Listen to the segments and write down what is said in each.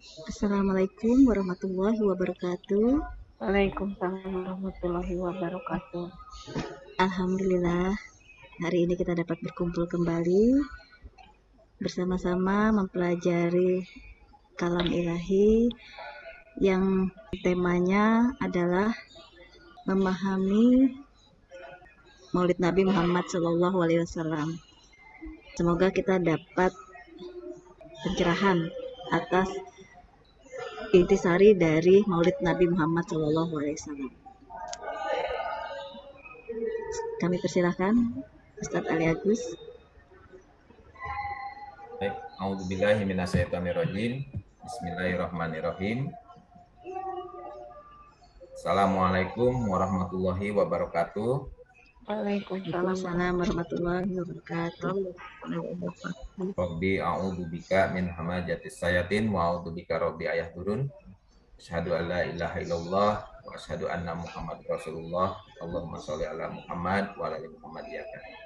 Assalamualaikum warahmatullahi wabarakatuh. Waalaikumsalam warahmatullahi wabarakatuh. Alhamdulillah, hari ini kita dapat berkumpul kembali bersama-sama mempelajari kalam ilahi yang temanya adalah memahami Maulid Nabi Muhammad SAW. Semoga kita dapat pencerahan atas intisari dari Maulid Nabi Muhammad SAW. Kami persilahkan Ustadz Ali Agus. Baik, a'udzubillahi minasyaitonirrajim. Bismillahirrahmanirrahim. Assalamualaikum warahmatullahi wabarakatuh. Waalaikumsalam warahmatullahi wabarakatuh. Rabbi a'udzubika min hamajatis sayatin wa a'udzubika rabbi ayahdurun. Asyhadu an la ilaha illallah wa asyhadu anna Muhammad Rasulullah. Allahumma sholli ala Muhammad wa ala ali Muhammad ya karim.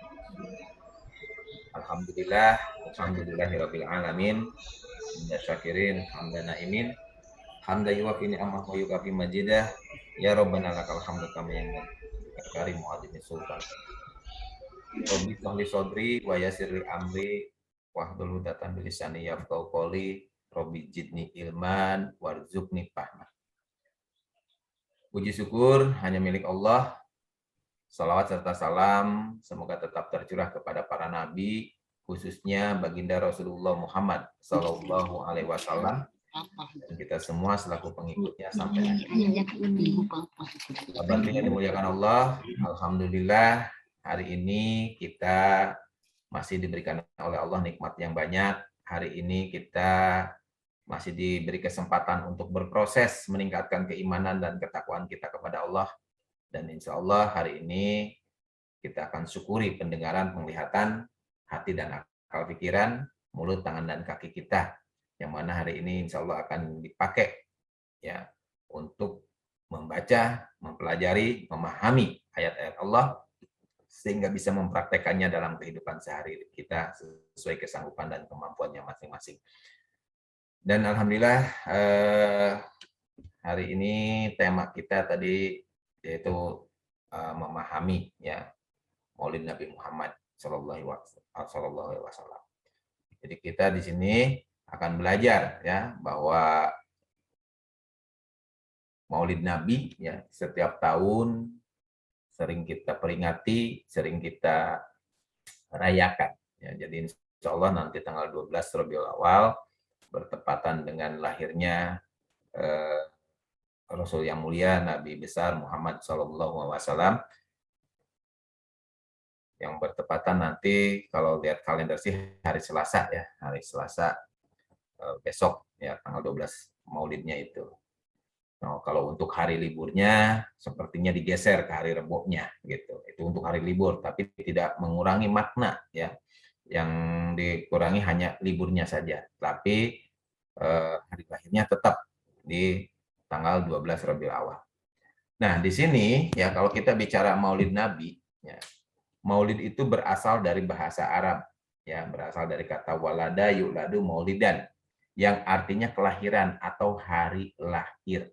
Alhamdulillah, alhamdulillahirabbil alamin. Ya syakirin, hamdan naimin. Hamda yuwafi ni'amah wa yukafi majidah. Ya Rabbana lakal hamdu kama yang karim mu'adzimi sultan. Rabbi sahli sodri wa yasirli amri wahdul hudatan bilisani yafqahu qawli. Rabbi jidni ilman warzuqni fahman. Puji syukur hanya milik Allah. Salawat serta salam semoga tetap tercurah kepada para nabi, khususnya baginda Rasulullah Muhammad Sallallahu Alaihi Wasallam, dan kita semua selaku pengikutnya sampai akhir. Kabar yang dimuliakan Allah, alhamdulillah hari ini kita masih diberikan oleh Allah nikmat yang banyak. Hari ini kita masih diberi kesempatan untuk berproses meningkatkan keimanan dan ketakwaan kita kepada Allah. Dan insya Allah hari ini kita akan syukuri pendengaran, penglihatan, hati dan akal pikiran, mulut, tangan dan kaki kita, yang mana hari ini insya Allah akan dipakai ya untuk membaca, mempelajari, memahami ayat-ayat Allah sehingga bisa mempraktekannya dalam kehidupan sehari kita sesuai kesanggupan dan kemampuannya masing-masing. Dan alhamdulillah hari ini tema kita tadi yaitu memahami ya Maulid Nabi Muhammad Sallallahu Alaihi Wasallam. Jadi kita di sini akan belajar ya bahwa Maulid Nabi ya setiap tahun sering kita peringati, sering kita rayakan. Ya, jadi insya Allah nanti tanggal 12 Rabiul Awal bertepatan dengan lahirnya Rasul yang mulia, Nabi besar Muhammad SAW, yang bertepatan nanti kalau lihat kalender sih hari Selasa ya, hari Selasa besok ya tanggal 12 Maulidnya itu. Nah, kalau untuk hari liburnya sepertinya digeser ke hari Rebo-nya gitu. Itu untuk hari libur, tapi tidak mengurangi makna ya. Yang dikurangi hanya liburnya saja, tapi hari lahirnya tetap di tanggal 12 Rabiul Awal. Nah, di sini ya kalau kita bicara Maulid Nabi, ya, Maulid itu berasal dari bahasa Arab, ya, berasal dari kata walada yuladu maulidan, yang artinya kelahiran atau hari lahir.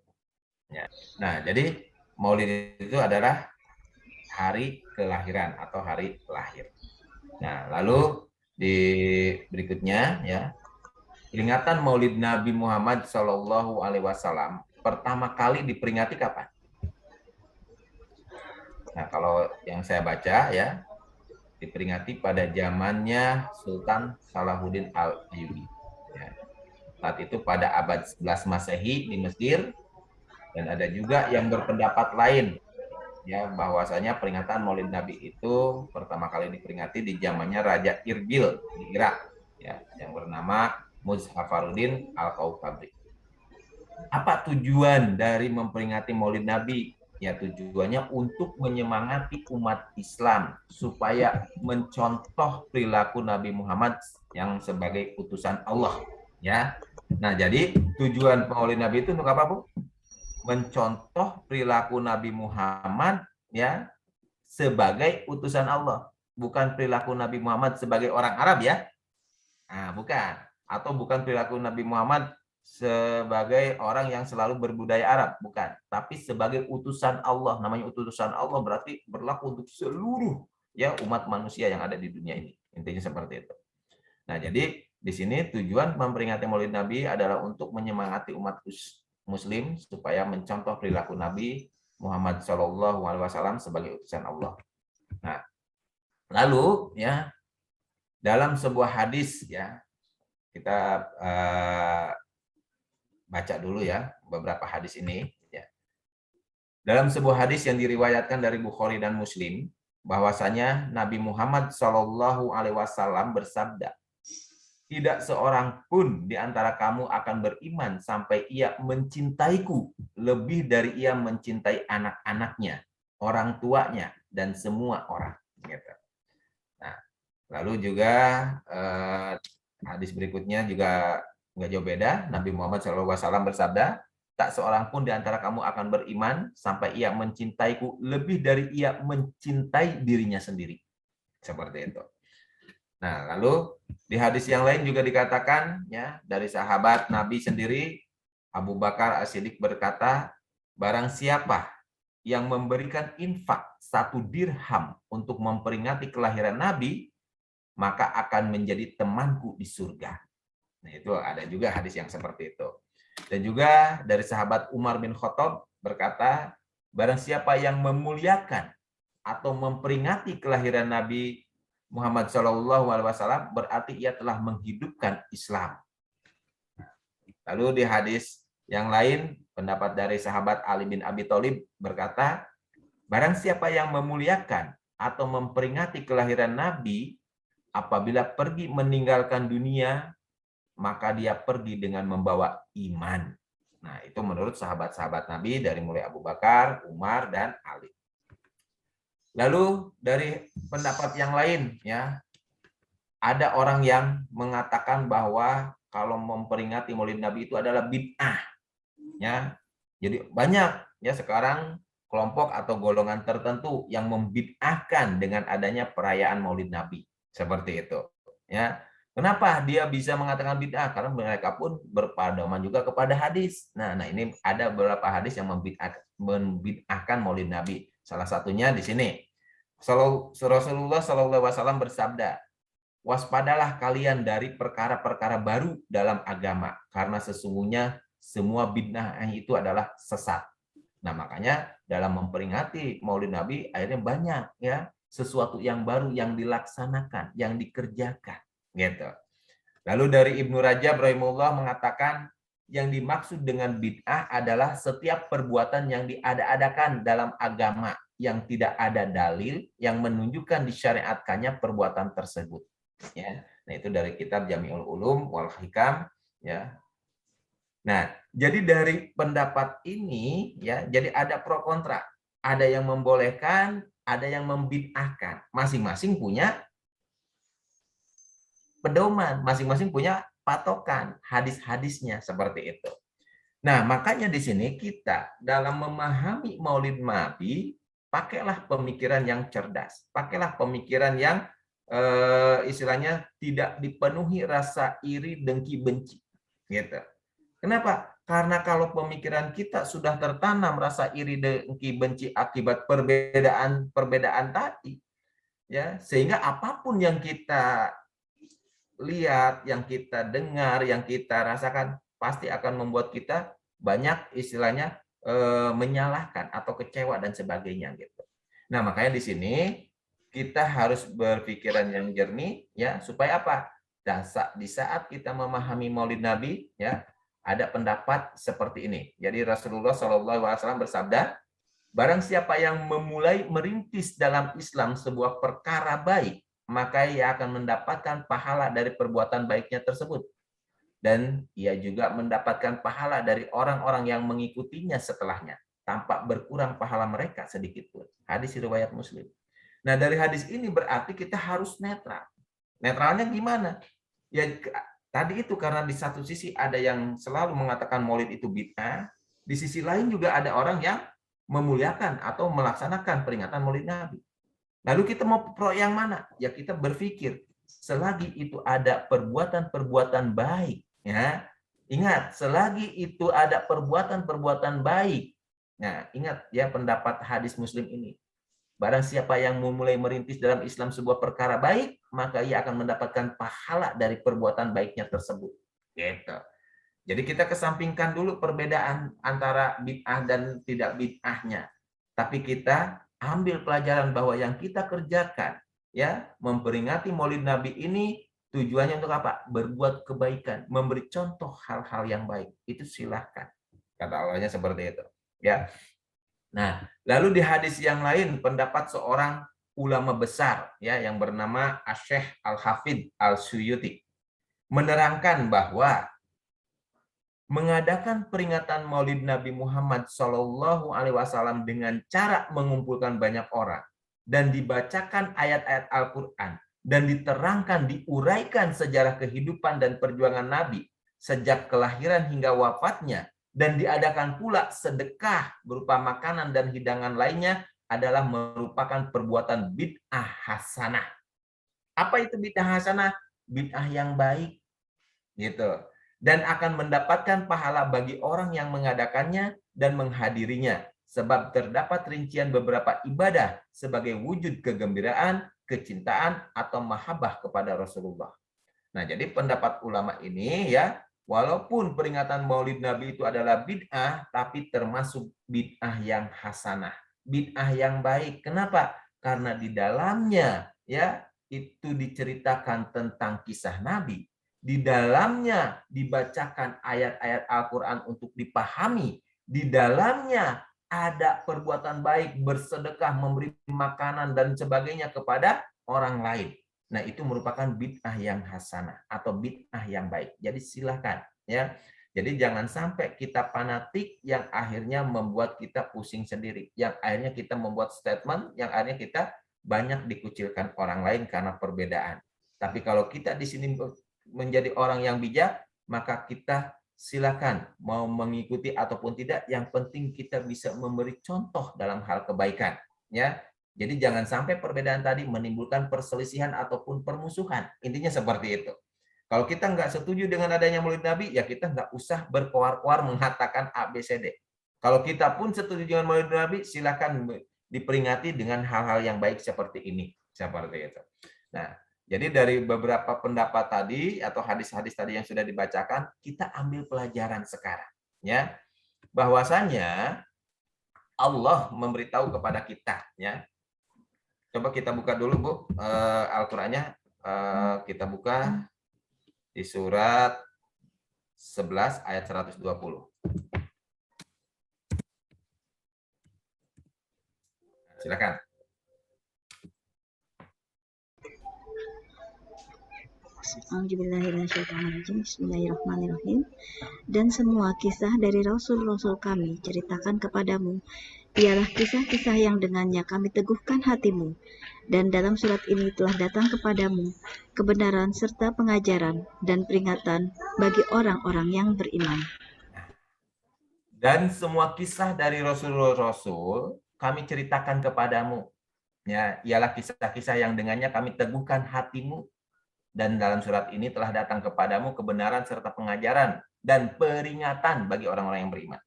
Ya. Nah, jadi Maulid itu adalah hari kelahiran atau hari lahir. Nah, lalu di berikutnya ya, peringatan Maulid Nabi Muhammad Shallallahu Alaihi Wasallam pertama kali diperingati kapan? Nah, kalau yang saya baca ya, diperingati pada zamannya Sultan Salahuddin Al-Ayyubi. Ya. Saat itu pada abad 11 Masehi di Mesir, dan ada juga yang berpendapat lain ya bahwasanya peringatan Maulid Nabi itu pertama kali diperingati di zamannya Raja Irbil di Irak ya, yang bernama Muzaffaruddin Al-Kaukabi. Apa tujuan dari memperingati Maulid Nabi? Ya, tujuannya untuk menyemangati umat Islam supaya mencontoh perilaku Nabi Muhammad yang sebagai utusan Allah ya. Nah, jadi tujuan Maulid Nabi itu untuk apa, Bu? Mencontoh perilaku Nabi Muhammad ya sebagai utusan Allah, bukan perilaku Nabi Muhammad sebagai orang Arab ya. Nah, bukan, atau bukan perilaku Nabi Muhammad sebagai orang yang selalu berbudaya Arab, bukan, tapi sebagai utusan Allah. Namanya utusan Allah berarti berlaku untuk seluruh ya umat manusia yang ada di dunia ini. Intinya seperti itu. Nah, jadi di sini tujuan memperingati Maulid Nabi adalah untuk menyemangati umat Muslim supaya mencontoh perilaku Nabi Muhammad SAW sebagai utusan Allah. Nah, lalu ya dalam sebuah hadis ya kita baca dulu ya beberapa hadis ini. Ya. Dalam sebuah hadis yang diriwayatkan dari Bukhari dan Muslim, bahwasanya Nabi Muhammad SAW bersabda, tidak seorang pun di antara kamu akan beriman sampai ia mencintaiku lebih dari ia mencintai anak-anaknya, orang tuanya, dan semua orang. Gitu. Nah, lalu juga hadis berikutnya juga nggak jauh beda. Nabi Muhammad SAW bersabda, tak seorang pun di antara kamu akan beriman sampai ia mencintaiku lebih dari ia mencintai dirinya sendiri. Seperti itu. Nah, lalu di hadis yang lain juga dikatakan ya dari sahabat Nabi sendiri, Abu Bakar As-Siddiq berkata, barang siapa yang memberikan infak 1 dirham untuk memperingati kelahiran Nabi, maka akan menjadi temanku di surga. Nah, itu ada juga hadis yang seperti itu. Dan juga dari sahabat Umar bin Khattab berkata, barang siapa yang memuliakan atau memperingati kelahiran Nabi Muhammad SAW, berarti ia telah menghidupkan Islam. Lalu di hadis yang lain, pendapat dari sahabat Ali bin Abi Thalib berkata, barang siapa yang memuliakan atau memperingati kelahiran Nabi, apabila pergi meninggalkan dunia, maka dia pergi dengan membawa iman. Nah, itu menurut sahabat-sahabat Nabi dari mulai Abu Bakar, Umar, dan Ali. Lalu dari pendapat yang lain, ya, ada orang yang mengatakan bahwa kalau memperingati Maulid Nabi itu adalah bid'ah. Ya, jadi banyak ya sekarang kelompok atau golongan tertentu yang membid'ahkan dengan adanya perayaan Maulid Nabi seperti itu. Ya, kenapa dia bisa mengatakan bid'ah? Karena mereka pun berpedoman juga kepada hadis. Nah, ini ada beberapa hadis yang membid'ahkan Maulid Nabi. Salah satunya di sini. Rasulullah SAW bersabda, waspadalah kalian dari perkara-perkara baru dalam agama, karena sesungguhnya semua bid'ah itu adalah sesat. Nah, makanya dalam memperingati Maulid Nabi akhirnya banyak ya sesuatu yang baru yang dilaksanakan, yang dikerjakan. Gitu. Lalu dari Ibnu Rajab rahimahullah mengatakan yang dimaksud dengan bid'ah adalah setiap perbuatan yang diada-adakan dalam agama yang tidak ada dalil yang menunjukkan disyariatkannya perbuatan tersebut. Ya, nah itu dari kitab Jami'ul Ulum wal Hikam. Ya. Nah, jadi dari pendapat ini ya, jadi ada pro kontra, ada yang membolehkan, ada yang membid'ahkan. Masing-masing punya pedoman, masing-masing punya patokan hadis-hadisnya seperti itu. Nah, makanya di sini kita dalam memahami Maulid Nabi, pakailah pemikiran yang cerdas, pakailah pemikiran yang istilahnya tidak dipenuhi rasa iri, dengki, benci. Gitu. Kenapa? Karena kalau pemikiran kita sudah tertanam rasa iri, dengki, benci akibat perbedaan tadi, ya, sehingga apapun yang kita lihat, yang kita dengar, yang kita rasakan pasti akan membuat kita banyak istilahnya menyalahkan atau kecewa dan sebagainya gitu. Nah, makanya di sini kita harus berpikiran yang jernih ya supaya apa? Di saat kita memahami Maulid Nabi ya ada pendapat seperti ini. Jadi Rasulullah SAW bersabda, barang siapa yang memulai merintis dalam Islam sebuah perkara baik, maka ia akan mendapatkan pahala dari perbuatan baiknya tersebut. Dan ia juga mendapatkan pahala dari orang-orang yang mengikutinya setelahnya, tanpa berkurang pahala mereka sedikit pun. Hadis riwayat Muslim. Nah, dari hadis ini berarti kita harus netral. Netralnya gimana? Ya, tadi itu karena di satu sisi ada yang selalu mengatakan Maulid itu bid'ah, di sisi lain juga ada orang yang memuliakan atau melaksanakan peringatan Maulid Nabi. Lalu kita mau pro yang mana? Ya kita berpikir selagi itu ada perbuatan-perbuatan baik, ya Ingat, selagi itu ada perbuatan-perbuatan baik. Nah, ingat ya pendapat hadis Muslim ini. Barang siapa yang memulai merintis dalam Islam sebuah perkara baik, maka ia akan mendapatkan pahala dari perbuatan baiknya tersebut. Gitu. Jadi kita kesampingkan dulu perbedaan antara bid'ah dan tidak bid'ahnya. Tapi kita ambil pelajaran bahwa yang kita kerjakan, ya, memperingati Maulid Nabi ini tujuannya untuk apa? Berbuat kebaikan, memberi contoh hal-hal yang baik. Itu silahkan. Kata Allahnya seperti itu. Ya. Nah, lalu di hadis yang lain pendapat seorang ulama besar ya yang bernama Asy-Syaikh Al-Hafidz Al-Suyuti menerangkan bahwa mengadakan peringatan Maulid Nabi Muhammad SAW dengan cara mengumpulkan banyak orang dan dibacakan ayat-ayat Al-Quran dan diterangkan, diuraikan sejarah kehidupan dan perjuangan Nabi sejak kelahiran hingga wafatnya dan diadakan pula sedekah berupa makanan dan hidangan lainnya adalah merupakan perbuatan bid'ah hasanah. Apa itu bid'ah hasanah? Bid'ah yang baik, gitu. Dan akan mendapatkan pahala bagi orang yang mengadakannya dan menghadirinya. Sebab terdapat rincian beberapa ibadah sebagai wujud kegembiraan, kecintaan, atau mahabbah kepada Rasulullah. Nah, jadi pendapat ulama ini ya, walaupun peringatan Maulid Nabi itu adalah bid'ah, tapi termasuk bid'ah yang hasanah, bid'ah yang baik. Kenapa? Karena di dalamnya ya itu diceritakan tentang kisah Nabi. Di dalamnya dibacakan ayat-ayat Al-Quran untuk dipahami. Di dalamnya ada perbuatan baik, bersedekah, memberi makanan, dan sebagainya kepada orang lain. Nah, itu merupakan bid'ah yang hasanah atau bid'ah yang baik. Jadi silakan ya. Jadi jangan sampai kita fanatik yang akhirnya membuat kita pusing sendiri, yang akhirnya kita membuat statement yang akhirnya kita banyak dikucilkan orang lain karena perbedaan. Tapi kalau kita di sini menjadi orang yang bijak, maka kita silakan mau mengikuti ataupun tidak, yang penting kita bisa memberi contoh dalam hal kebaikan ya. Jadi jangan sampai perbedaan tadi menimbulkan perselisihan ataupun permusuhan. Intinya seperti itu. Kalau kita nggak setuju dengan adanya Maulid Nabi, ya kita nggak usah berkoar-koar mengatakan A, B, C, D. Kalau kita pun setuju dengan Maulid Nabi, silakan diperingati dengan hal-hal yang baik seperti ini. Seperti itu. Nah, jadi dari beberapa pendapat tadi atau hadis-hadis tadi yang sudah dibacakan, kita ambil pelajaran sekarang. Ya, bahwasanya Allah memberitahu kepada kita, ya. Coba kita buka dulu, Bu, Al-Qur'annya. Kita buka di surat 11 ayat 120. Silakan. Bismillahirrahmanirrahim. Dan semua kisah dari Rasul-Rasul kami ceritakan kepadamu, ialah kisah-kisah yang dengannya kami teguhkan hatimu. Dan dalam surat ini telah datang kepadamu kebenaran serta pengajaran dan peringatan bagi orang-orang yang beriman. Dan semua kisah dari Rasul-Rasul kami ceritakan kepadamu. Ya, ialah kisah-kisah yang dengannya kami teguhkan hatimu. Dan dalam surat ini telah datang kepadamu kebenaran serta pengajaran dan peringatan bagi orang-orang yang beriman.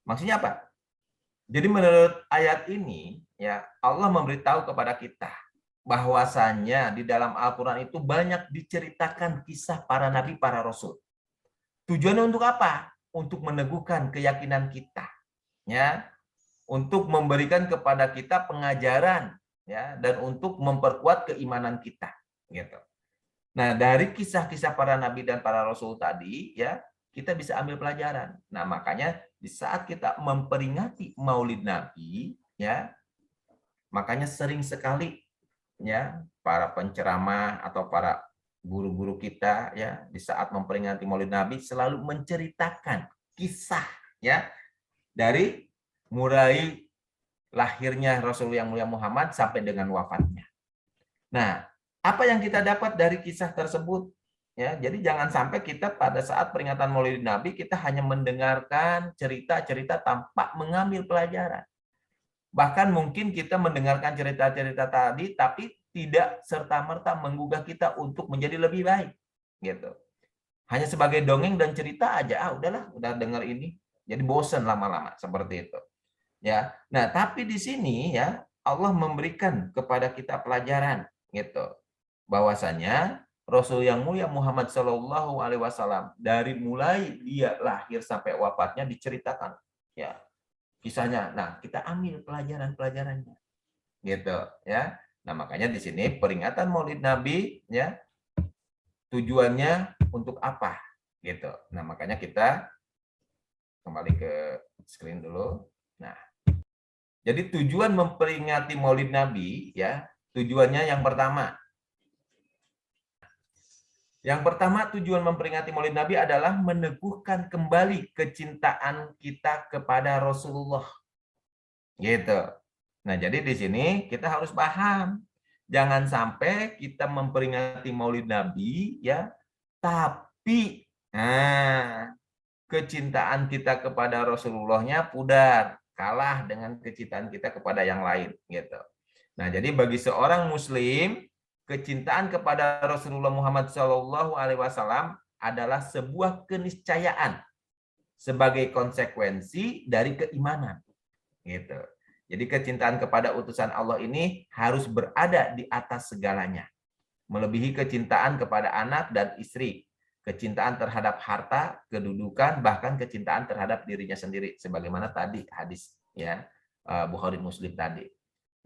Maksudnya apa? Jadi menurut ayat ini, ya Allah memberitahu kepada kita bahwasannya di dalam Al-Quran itu banyak diceritakan kisah para nabi, para rasul. Tujuannya untuk apa? Untuk meneguhkan keyakinan kita, ya, untuk memberikan kepada kita pengajaran, ya, dan untuk memperkuat keimanan kita, gitu. Nah, dari kisah-kisah para nabi dan para rasul tadi, ya, kita bisa ambil pelajaran. Nah, makanya di saat kita memperingati Maulid Nabi, ya, makanya sering sekali, ya, para penceramah atau para guru-guru kita, ya, di saat memperingati Maulid Nabi selalu menceritakan kisah, ya, dari mulai lahirnya Rasul yang mulia Muhammad sampai dengan wafatnya. Nah, apa yang kita dapat dari kisah tersebut? Ya, jadi jangan sampai kita pada saat peringatan Maulid Nabi kita hanya mendengarkan cerita-cerita tanpa mengambil pelajaran. Bahkan mungkin kita mendengarkan cerita-cerita tadi tapi tidak serta-merta menggugah kita untuk menjadi lebih baik, gitu. Hanya sebagai dongeng dan cerita aja, udahlah, udah dengar ini. Jadi bosan lama-lama seperti itu. Ya. Nah, tapi di sini ya Allah memberikan kepada kita pelajaran gitu. Bahwasanya Rasul yang mulia Muhammad Shallallahu alaihi wasallam dari mulai dia lahir sampai wafatnya diceritakan ya kisahnya. Nah, kita ambil pelajaran-pelajarannya gitu ya. Nah, makanya di sini peringatan Maulid Nabi ya tujuannya untuk apa gitu. Nah, makanya kita kembali ke screen dulu. Nah, jadi tujuan memperingati Maulid Nabi ya, tujuannya yang pertama tujuan memperingati Maulid Nabi adalah meneguhkan kembali kecintaan kita kepada Rasulullah. Gitu. Nah, jadi di sini kita harus paham, jangan sampai kita memperingati Maulid Nabi ya, tapi kecintaan kita kepada Rasulullah-nya pudar, kalah dengan kecintaan kita kepada yang lain gitu. Nah, jadi bagi seorang muslim, kecintaan kepada Rasulullah Muhammad SAW adalah sebuah keniscayaan sebagai konsekuensi dari keimanan. Gitu. Jadi kecintaan kepada utusan Allah ini harus berada di atas segalanya. Melebihi kecintaan kepada anak dan istri, kecintaan terhadap harta, kedudukan, bahkan kecintaan terhadap dirinya sendiri. Sebagaimana tadi hadis ya Bukhari Muslim tadi.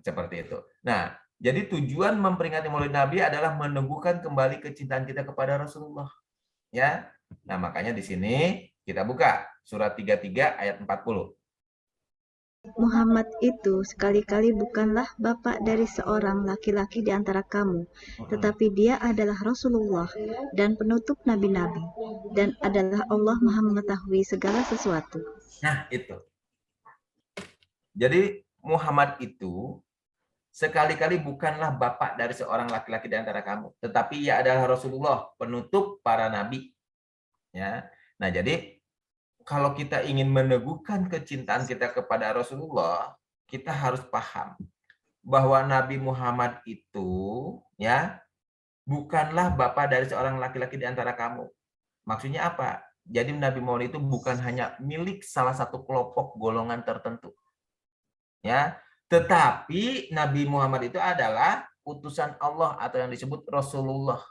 Seperti itu. Nah, jadi tujuan memperingati Maulid Nabi adalah meneguhkan kembali kecintaan kita kepada Rasulullah. Ya. Nah, makanya di sini kita buka surat 33 ayat 40. Muhammad itu sekali-kali bukanlah bapak dari seorang laki-laki di antara kamu, tetapi dia adalah Rasulullah dan penutup nabi-nabi, dan adalah Allah Maha mengetahui segala sesuatu. Nah, itu. Jadi Muhammad itu sekali-kali bukanlah bapak dari seorang laki-laki di antara kamu, tetapi ia adalah Rasulullah, penutup para nabi. Ya. Nah, jadi kalau kita ingin meneguhkan kecintaan kita kepada Rasulullah, kita harus paham bahwa Nabi Muhammad itu ya bukanlah bapak dari seorang laki-laki di antara kamu. Maksudnya apa? Jadi Nabi Muhammad itu bukan hanya milik salah satu kelompok golongan tertentu. Ya, tetapi Nabi Muhammad itu adalah utusan Allah atau yang disebut Rasulullah.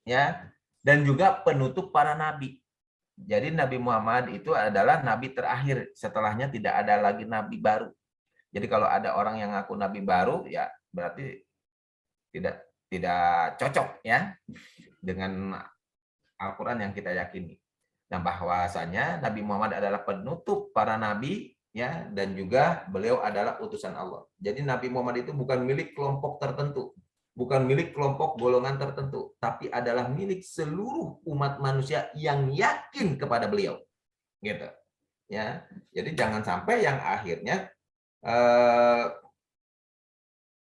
Ya, dan juga penutup para nabi. Jadi Nabi Muhammad itu adalah nabi terakhir, setelahnya tidak ada lagi nabi baru. Jadi kalau ada orang yang ngaku nabi baru, ya berarti tidak cocok ya dengan Al-Quran yang kita yakini. Nah, bahwasanya Nabi Muhammad adalah penutup para nabi ya, dan juga beliau adalah utusan Allah. Jadi Nabi Muhammad itu bukan milik kelompok tertentu, bukan milik kelompok golongan tertentu, tapi adalah milik seluruh umat manusia yang yakin kepada beliau. Gitu. Ya. Jadi jangan sampai yang akhirnya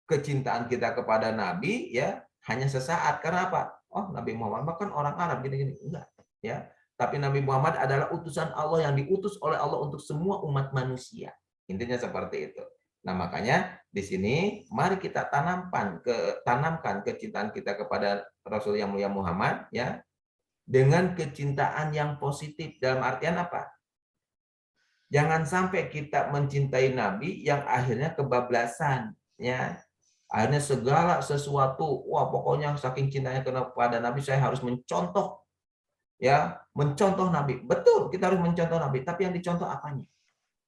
kecintaan kita kepada nabi ya hanya sesaat. Karena apa? Oh, Nabi Muhammad kan orang Arab gini-gini. Enggak, ya. Tapi Nabi Muhammad adalah utusan Allah yang diutus oleh Allah untuk semua umat manusia. Intinya seperti itu. Nah, makanya di sini mari kita tanamkan kecintaan kita kepada Rasul yang mulia Muhammad ya dengan kecintaan yang positif. Dalam artian apa? Jangan sampai kita mencintai Nabi yang akhirnya kebablasan ya. Akhirnya segala sesuatu, wah pokoknya saking cintanya kepada Nabi saya harus mencontoh ya, mencontoh Nabi. Betul, kita harus mencontoh Nabi, tapi yang dicontoh apanya?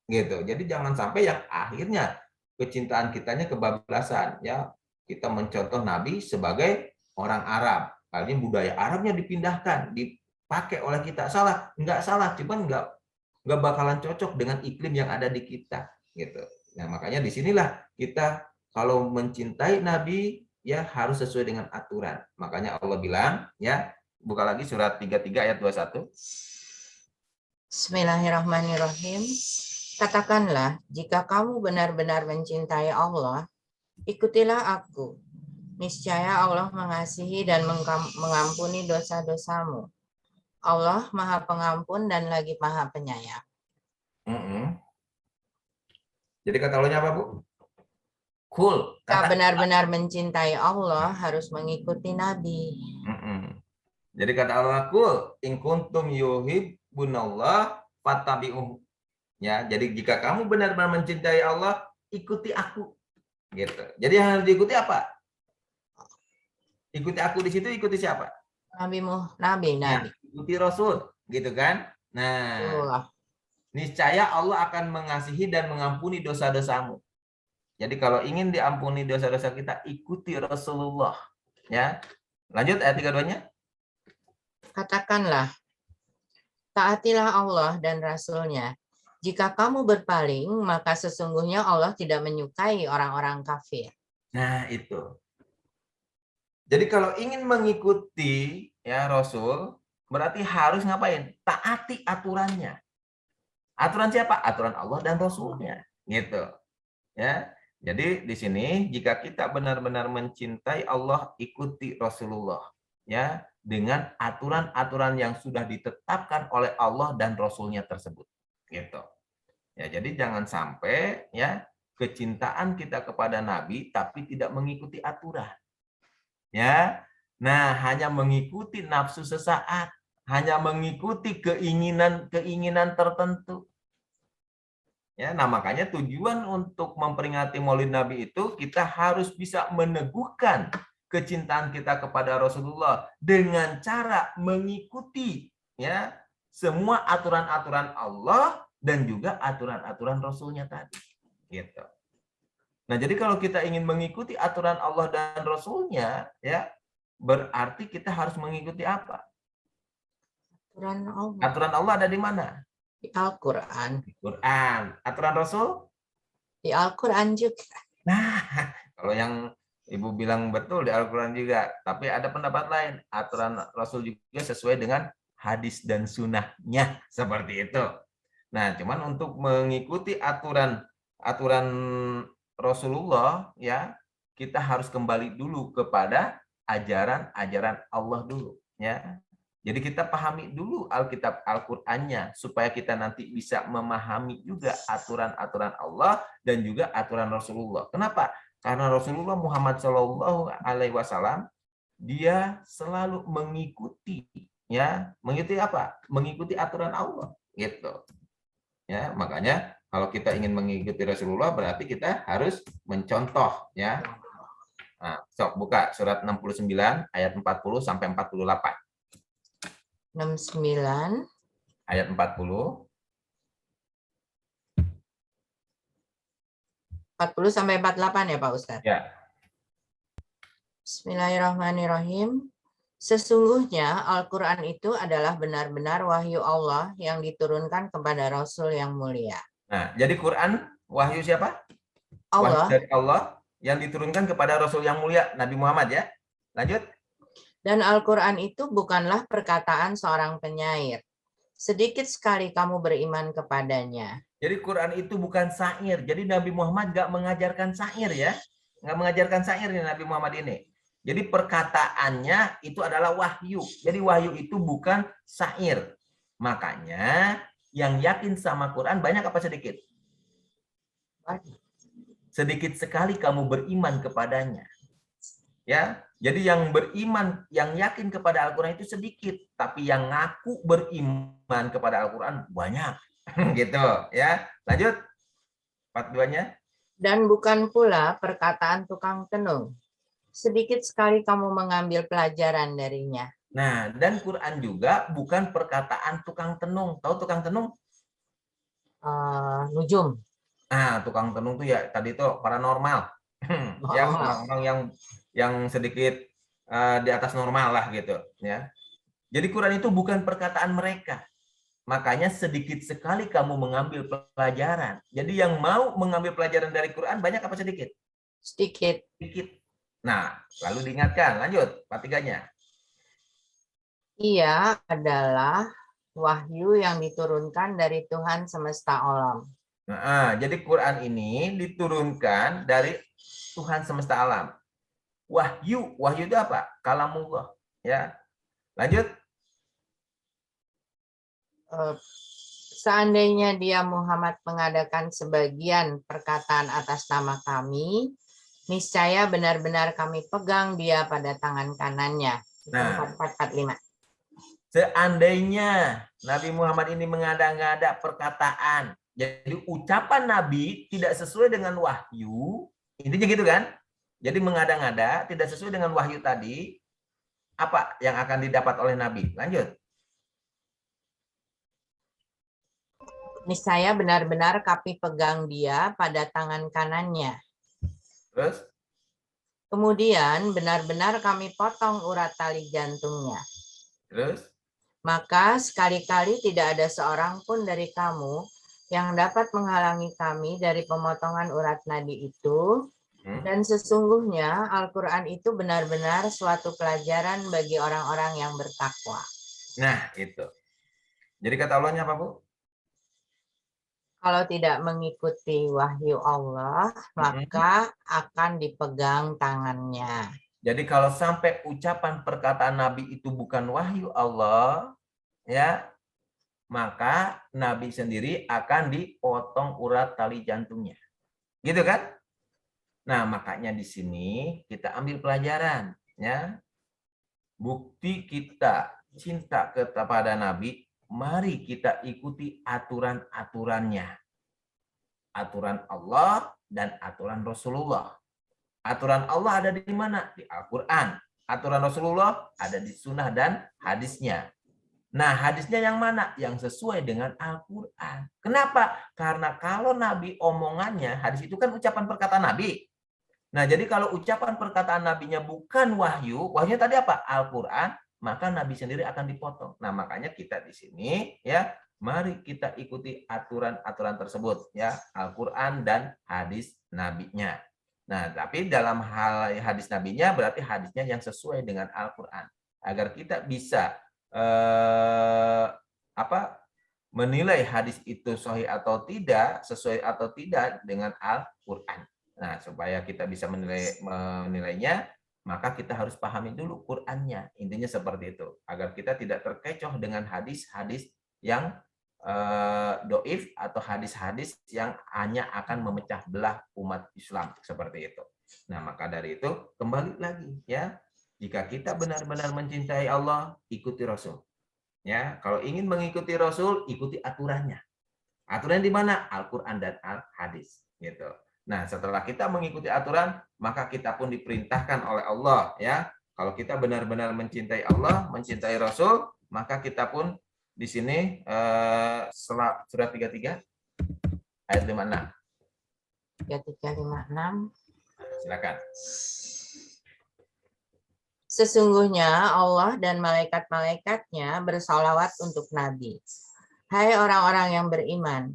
Gitu. Jadi jangan sampai yang akhirnya kecintaan kitanya kebablasan ya. Kita mencontoh Nabi sebagai orang Arab. Akhirnya budaya Arabnya dipindahkan, dipakai oleh kita. Salah? Enggak salah, cuman enggak bakalan cocok dengan iklim yang ada di kita gitu. Nah, makanya disinilah kita kalau mencintai Nabi ya harus sesuai dengan aturan. Makanya Allah bilang ya, buka lagi surat 33 ayat 21. Bismillahirrahmanirrahim. Katakanlah, jika kamu benar-benar mencintai Allah, ikutilah aku. Niscaya Allah mengasihi dan mengampuni dosa-dosamu. Allah Maha Pengampun dan lagi Maha Penyayang. Jadi kata Allahnya apa, Bu? Cool. Jika benar-benar mencintai Allah, harus mengikuti Nabi. Jadi kata Allah, kul in kuntum yuhibbunallah fattabi'uh. Ya, jadi jika kamu benar-benar mencintai Allah, ikuti aku. Gitu. Jadi yang harus diikuti apa? Ikuti aku di situ, ikuti siapa? Nabi. Nah, ikuti Rasul, gitu kan? Nah, niscaya Allah akan mengasihi dan mengampuni dosa-dosamu. Jadi kalau ingin diampuni dosa-dosa kita, ikuti Rasulullah. Ya, lanjut ayat 32-nya. Katakanlah, taatilah Allah dan Rasul-Nya. Jika kamu berpaling, maka sesungguhnya Allah tidak menyukai orang-orang kafir. Nah, itu. Jadi kalau ingin mengikuti ya Rasul, berarti harus ngapain? Taati aturannya. Aturan siapa? Aturan Allah dan Rasulnya. Gitu. Ya. Jadi di sini jika kita benar-benar mencintai Allah, ikuti Rasulullah. Ya, dengan aturan-aturan yang sudah ditetapkan oleh Allah dan Rasulnya tersebut. Gitu. Ya, jadi jangan sampai ya kecintaan kita kepada Nabi tapi tidak mengikuti aturan. Ya. Nah, hanya mengikuti nafsu sesaat, hanya mengikuti keinginan tertentu. Ya, nah makanya tujuan untuk memperingati Maulid Nabi itu kita harus bisa meneguhkan kecintaan kita kepada Rasulullah dengan cara mengikuti ya semua aturan-aturan Allah dan juga aturan-aturan Rasulnya tadi. Gitu. Nah, jadi kalau kita ingin mengikuti aturan Allah dan Rasulnya, ya berarti kita harus mengikuti apa? Aturan Allah. Aturan Allah ada di mana? Di Al-Quran. Di Quran. Aturan Rasul? Di Al-Quran juga. Nah, kalau yang Ibu bilang betul di Al-Quran juga. Tapi ada pendapat lain. Aturan Rasul juga sesuai dengan hadis dan sunnahnya. Seperti itu. Nah, cuman untuk mengikuti aturan Rasulullah, ya kita harus kembali dulu kepada ajaran Allah dulu. Ya. Jadi kita pahami dulu Alkitab Al-Qur'annya supaya kita nanti bisa memahami juga aturan-aturan Allah dan juga aturan Rasulullah. Kenapa? Karena Rasulullah Muhammad SAW dia selalu mengikuti ya, mengikuti apa? Mengikuti aturan Allah gitu. Ya, makanya kalau kita ingin mengikuti Rasulullah berarti kita harus mencontoh ya. Nah, sok buka surat 69 ayat 40 sampai 48. 69 ayat 40 sampai 48 ya Pak Ustadz. ya. Bismillahirrahmanirrahim. Sesungguhnya Al-Quran itu adalah benar-benar wahyu Allah yang diturunkan kepada Rasul yang mulia. Nah, jadi Quran wahyu siapa? Allah. Wahyu dari Allah yang diturunkan kepada Rasul yang mulia Nabi Muhammad ya. Lanjut. Dan Al-Quran itu bukanlah perkataan seorang penyair. Sedikit sekali kamu beriman kepadanya. Jadi Quran itu bukan syair. Jadi Nabi Muhammad nggak mengajarkan syair ya. Nggak mengajarkan syair nih Nabi Muhammad ini. Jadi perkataannya itu adalah wahyu. Jadi wahyu itu bukan syair. Makanya yang yakin sama Quran banyak apa sedikit? Sedikit sekali kamu beriman kepadanya. Ya, jadi yang beriman, yang yakin kepada Al-Quran itu sedikit, tapi yang ngaku beriman kepada Al-Quran banyak, gitu ya. Lanjut, 42-nya. Dan bukan pula perkataan tukang tenung. Sedikit sekali kamu mengambil pelajaran darinya. Nah, dan Quran juga bukan perkataan tukang tenung. Tahu tukang tenung? Nujum. Nah, tukang tenung tuh ya tadi tuh paranormal. Yang orang-orang yang sedikit di atas normal lah gitu ya. Jadi Quran itu bukan perkataan mereka. Makanya sedikit sekali kamu mengambil pelajaran. Jadi yang mau mengambil pelajaran dari Quran banyak apa sedikit? Sedikit. Sedikit. Nah, lalu diingatkan, lanjut 43-nya. Ia adalah wahyu yang diturunkan dari Tuhan semesta alam. Nah, jadi Quran ini diturunkan dari Tuhan semesta alam. Wahyu itu apa? Kalamullah, ya. Lanjut. Seandainya dia Muhammad mengadakan sebagian perkataan atas nama kami, niscaya benar-benar kami pegang dia pada tangan kanannya. Nah, 4445. Seandainya Nabi Muhammad ini mengada-ngada perkataan, jadi ucapan Nabi tidak sesuai dengan wahyu, intinya gitu kan? Jadi mengada-ngada tidak sesuai dengan wahyu tadi, apa yang akan didapat oleh Nabi? Lanjut. Niscaya benar-benar kami pegang dia pada tangan kanannya. Terus? Kemudian benar-benar kami potong urat tali jantungnya. Terus? Maka sekali-kali tidak ada seorang pun dari kamu yang dapat menghalangi kami dari pemotongan urat nadi itu. Dan sesungguhnya Al-Quran itu benar-benar suatu pelajaran bagi orang-orang yang bertakwa. Nah, itu. Jadi kata Allahnya apa, Bu? Kalau tidak mengikuti wahyu Allah, maka akan dipegang tangannya. Jadi kalau sampai ucapan perkataan Nabi itu bukan wahyu Allah, ya, maka Nabi sendiri akan dipotong urat tali jantungnya. Gitu kan? Nah, makanya di sini kita ambil pelajaran, ya. Bukti kita cinta kepada Nabi, mari kita ikuti aturan-aturannya. Aturan Allah dan aturan Rasulullah. Aturan Allah ada di mana? Di Al-Quran. Aturan Rasulullah ada di sunnah dan hadisnya. Nah, hadisnya yang mana? Yang sesuai dengan Al-Quran. Kenapa? Karena kalau Nabi omongannya, hadis itu kan ucapan perkataan Nabi. Nah, jadi kalau ucapan perkataan Nabinya bukan wahyu, wahyunya tadi apa? Al-Quran, maka Nabi sendiri akan dipotong. Nah, makanya kita di sini, ya, mari kita ikuti aturan-aturan tersebut, ya, Al-Quran dan hadis Nabinya. Nah, tapi dalam hal hadis Nabinya berarti hadisnya yang sesuai dengan Al-Quran. Agar kita bisa menilai hadis itu sahih atau tidak, sesuai atau tidak dengan Al-Quran. Nah, supaya kita bisa menilainya, maka kita harus pahami dulu Qurannya. Intinya seperti itu. Agar kita tidak terkecoh dengan hadis-hadis yang doif atau hadis-hadis yang hanya akan memecah belah umat Islam. Seperti itu. Nah, maka dari itu, kembali lagi, ya. Jika kita benar-benar mencintai Allah, ikuti Rasul. Ya, kalau ingin mengikuti Rasul, ikuti aturannya. Aturan di mana? Al-Quran dan Al-Hadis. Gitu. Nah, setelah kita mengikuti aturan, maka kita pun diperintahkan oleh Allah, ya. Kalau kita benar-benar mencintai Allah, mencintai Rasul, maka kita pun di sini surat 33 ayat 56. 3356. Silakan. Sesungguhnya Allah dan malaikat-malaikatnya bersalawat untuk Nabi. Hai orang-orang yang beriman,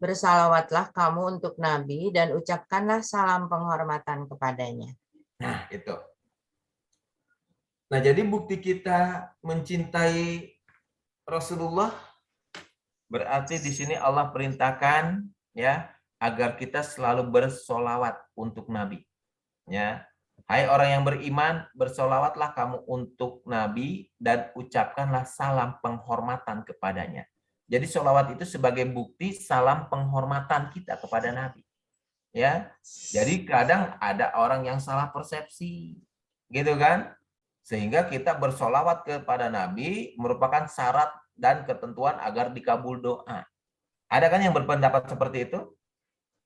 bersalawatlah kamu untuk Nabi dan ucapkanlah salam penghormatan kepadanya. Nah, itu. Nah, jadi bukti kita mencintai Rasulullah berarti di sini Allah perintahkan, ya, agar kita selalu bersolawat untuk Nabi. Ya. Hai orang yang beriman, bersolawatlah kamu untuk Nabi dan ucapkanlah salam penghormatan kepadanya. Jadi sholawat itu sebagai bukti salam penghormatan kita kepada Nabi. Ya, jadi kadang ada orang yang salah persepsi, gitu kan? Sehingga kita bersolawat kepada Nabi merupakan syarat dan ketentuan agar dikabul doa. Ada kan yang berpendapat seperti itu?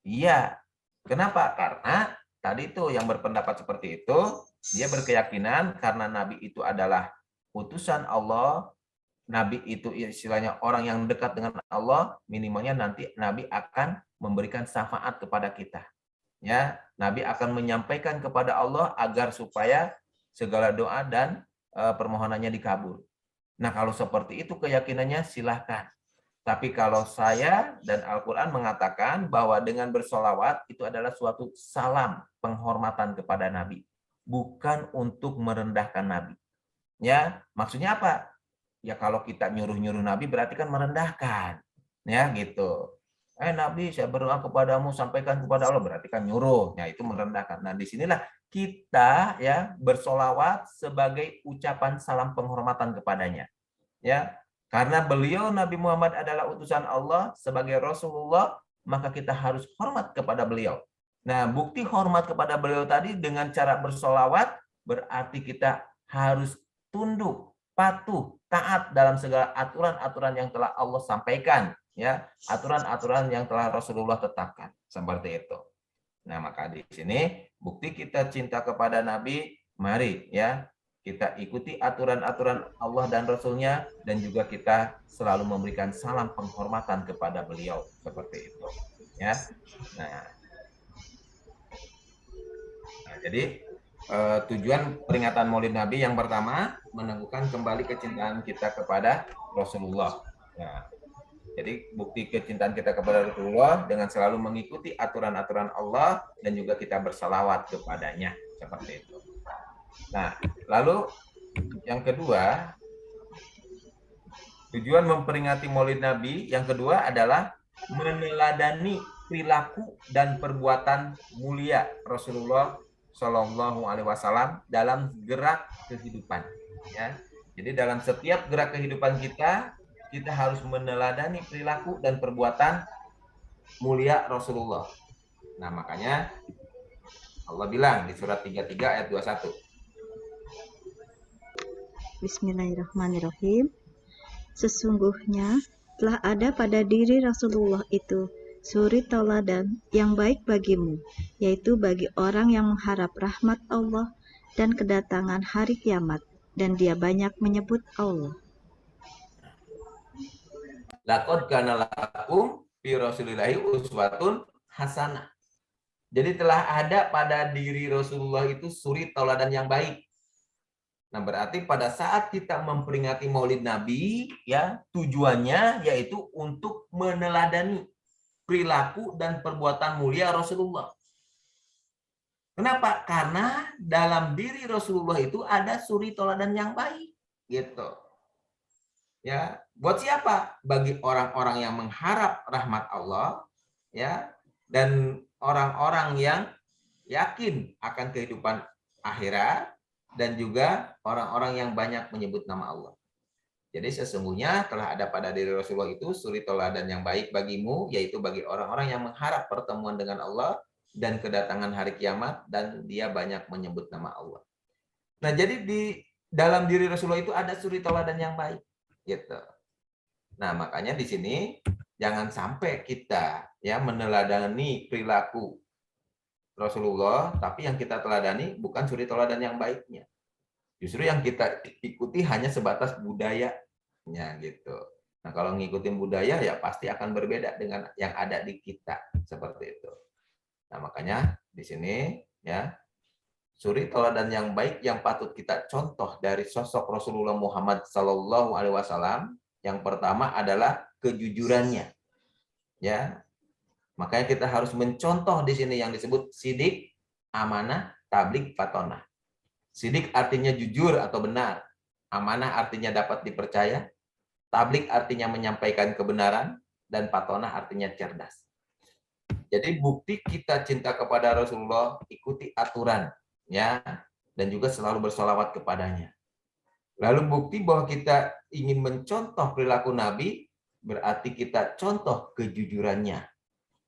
Iya. Kenapa? Karena tadi itu yang berpendapat seperti itu, dia berkeyakinan karena Nabi itu adalah utusan Allah. Nabi itu istilahnya orang yang dekat dengan Allah, minimalnya nanti Nabi akan memberikan syafaat kepada kita. Ya, Nabi akan menyampaikan kepada Allah agar supaya segala doa dan permohonannya dikabul. Nah, kalau seperti itu keyakinannya silahkan. Tapi kalau saya dan Al-Quran mengatakan bahwa dengan bersolawat itu adalah suatu salam penghormatan kepada Nabi. Bukan untuk merendahkan Nabi. Ya, maksudnya apa? Ya kalau kita nyuruh-nyuruh Nabi berarti kan merendahkan. Ya gitu. Nabi saya berdoa kepadamu, sampaikan kepada Allah, berarti kan nyuruh. Ya itu merendahkan. Nah disinilah kita ya bersolawat sebagai ucapan salam penghormatan kepadanya. Ya, karena beliau Nabi Muhammad adalah utusan Allah sebagai Rasulullah, maka kita harus hormat kepada beliau. Nah bukti hormat kepada beliau tadi dengan cara bersolawat berarti kita harus tunduk patuh, taat dalam segala aturan-aturan yang telah Allah sampaikan, ya, aturan-aturan yang telah Rasulullah tetapkan, seperti itu. Nah, maka di sini bukti kita cinta kepada Nabi, mari ya kita ikuti aturan-aturan Allah dan Rasulnya, dan juga kita selalu memberikan salam penghormatan kepada beliau, seperti itu. Ya, nah jadi tujuan peringatan Maulid Nabi yang pertama meneguhkan kembali kecintaan kita kepada Rasulullah. Nah, jadi bukti kecintaan kita kepada Rasulullah dengan selalu mengikuti aturan-aturan Allah dan juga kita bersalawat kepadanya, seperti itu. Nah, lalu yang kedua, tujuan memperingati Maulid Nabi yang kedua adalah meneladani perilaku dan perbuatan mulia Rasulullah Shallallahu Alaihi Wasallam dalam gerak kehidupan. Ya, jadi dalam setiap gerak kehidupan kita harus meneladani perilaku dan perbuatan mulia Rasulullah. Nah, makanya Allah bilang di surat 33 ayat 21. Bismillahirrahmanirrahim. Sesungguhnya telah ada pada diri Rasulullah itu suri tauladan yang baik bagimu, yaitu bagi orang yang mengharap rahmat Allah dan kedatangan hari kiamat, dan dia banyak menyebut Allah. Laqad kana lakum fi Rasulillahi uswatun hasanah. Jadi telah ada pada diri Rasulullah itu suri tauladan yang baik. Nah, berarti pada saat kita memperingati Maulid Nabi, ya, tujuannya yaitu untuk meneladani perilaku dan perbuatan mulia Rasulullah. Kenapa? Karena dalam diri Rasulullah itu ada suri tauladan yang baik, gitu. Ya, buat siapa? Bagi orang-orang yang mengharap rahmat Allah, ya, dan orang-orang yang yakin akan kehidupan akhirat, dan juga orang-orang yang banyak menyebut nama Allah. Jadi sesungguhnya telah ada pada diri Rasulullah itu suri tauladan yang baik bagimu, yaitu bagi orang-orang yang mengharap pertemuan dengan Allah dan kedatangan hari kiamat, dan dia banyak menyebut nama Allah. Nah, jadi di dalam diri Rasulullah itu ada suri tauladan yang baik, gitu. Nah, makanya di sini jangan sampai kita ya meneladani perilaku Rasulullah, tapi yang kita teladani bukan suri tauladan yang baiknya. Justru yang kita ikuti hanya sebatas budayanya, gitu. Nah, kalau ngikutin budaya ya pasti akan berbeda dengan yang ada di kita, seperti itu. Nah, makanya di sini ya suri tauladan yang baik yang patut kita contoh dari sosok Rasulullah Muhammad Sallallahu Alaihi Wasallam, yang pertama adalah kejujurannya. Ya, makanya kita harus mencontoh di sini yang disebut sidik, amanah, tabligh, fatonah. Sidik artinya jujur atau benar, amanah artinya dapat dipercaya, tabligh artinya menyampaikan kebenaran, dan fatonah artinya cerdas. Jadi bukti kita cinta kepada Rasulullah, ikuti aturan, ya, dan juga selalu bersolawat kepadanya. Lalu bukti bahwa kita ingin mencontoh perilaku Nabi, berarti kita contoh kejujurannya.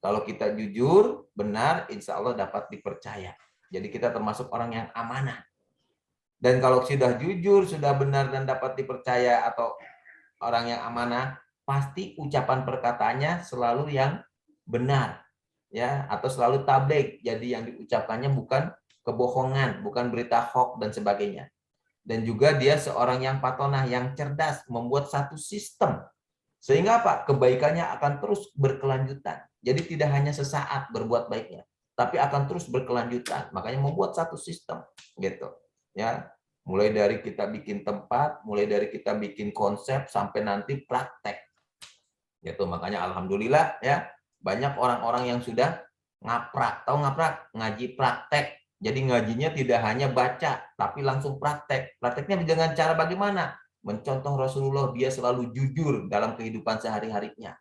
Kalau kita jujur, benar, insya Allah dapat dipercaya. Jadi kita termasuk orang yang amanah. Dan kalau sudah jujur, sudah benar dan dapat dipercaya atau orang yang amanah, pasti ucapan perkataannya selalu yang benar, ya, atau selalu tabligh. Jadi yang diucapkannya bukan kebohongan, bukan berita hoax dan sebagainya. Dan juga dia seorang yang fatonah, yang cerdas, membuat satu sistem. Sehingga apa? Kebaikannya akan terus berkelanjutan. Jadi tidak hanya sesaat berbuat baiknya, tapi akan terus berkelanjutan. Makanya membuat satu sistem, gitu. Ya, mulai dari kita bikin tempat, mulai dari kita bikin konsep sampai nanti praktek. Gitu. Makanya alhamdulillah ya, banyak orang-orang yang sudah ngaprak. Tahu ngaprak? Ngaji praktek. Jadi ngajinya tidak hanya baca, tapi langsung praktek. Prakteknya dengan cara bagaimana? Mencontoh Rasulullah, dia selalu jujur dalam kehidupan sehari-harinya.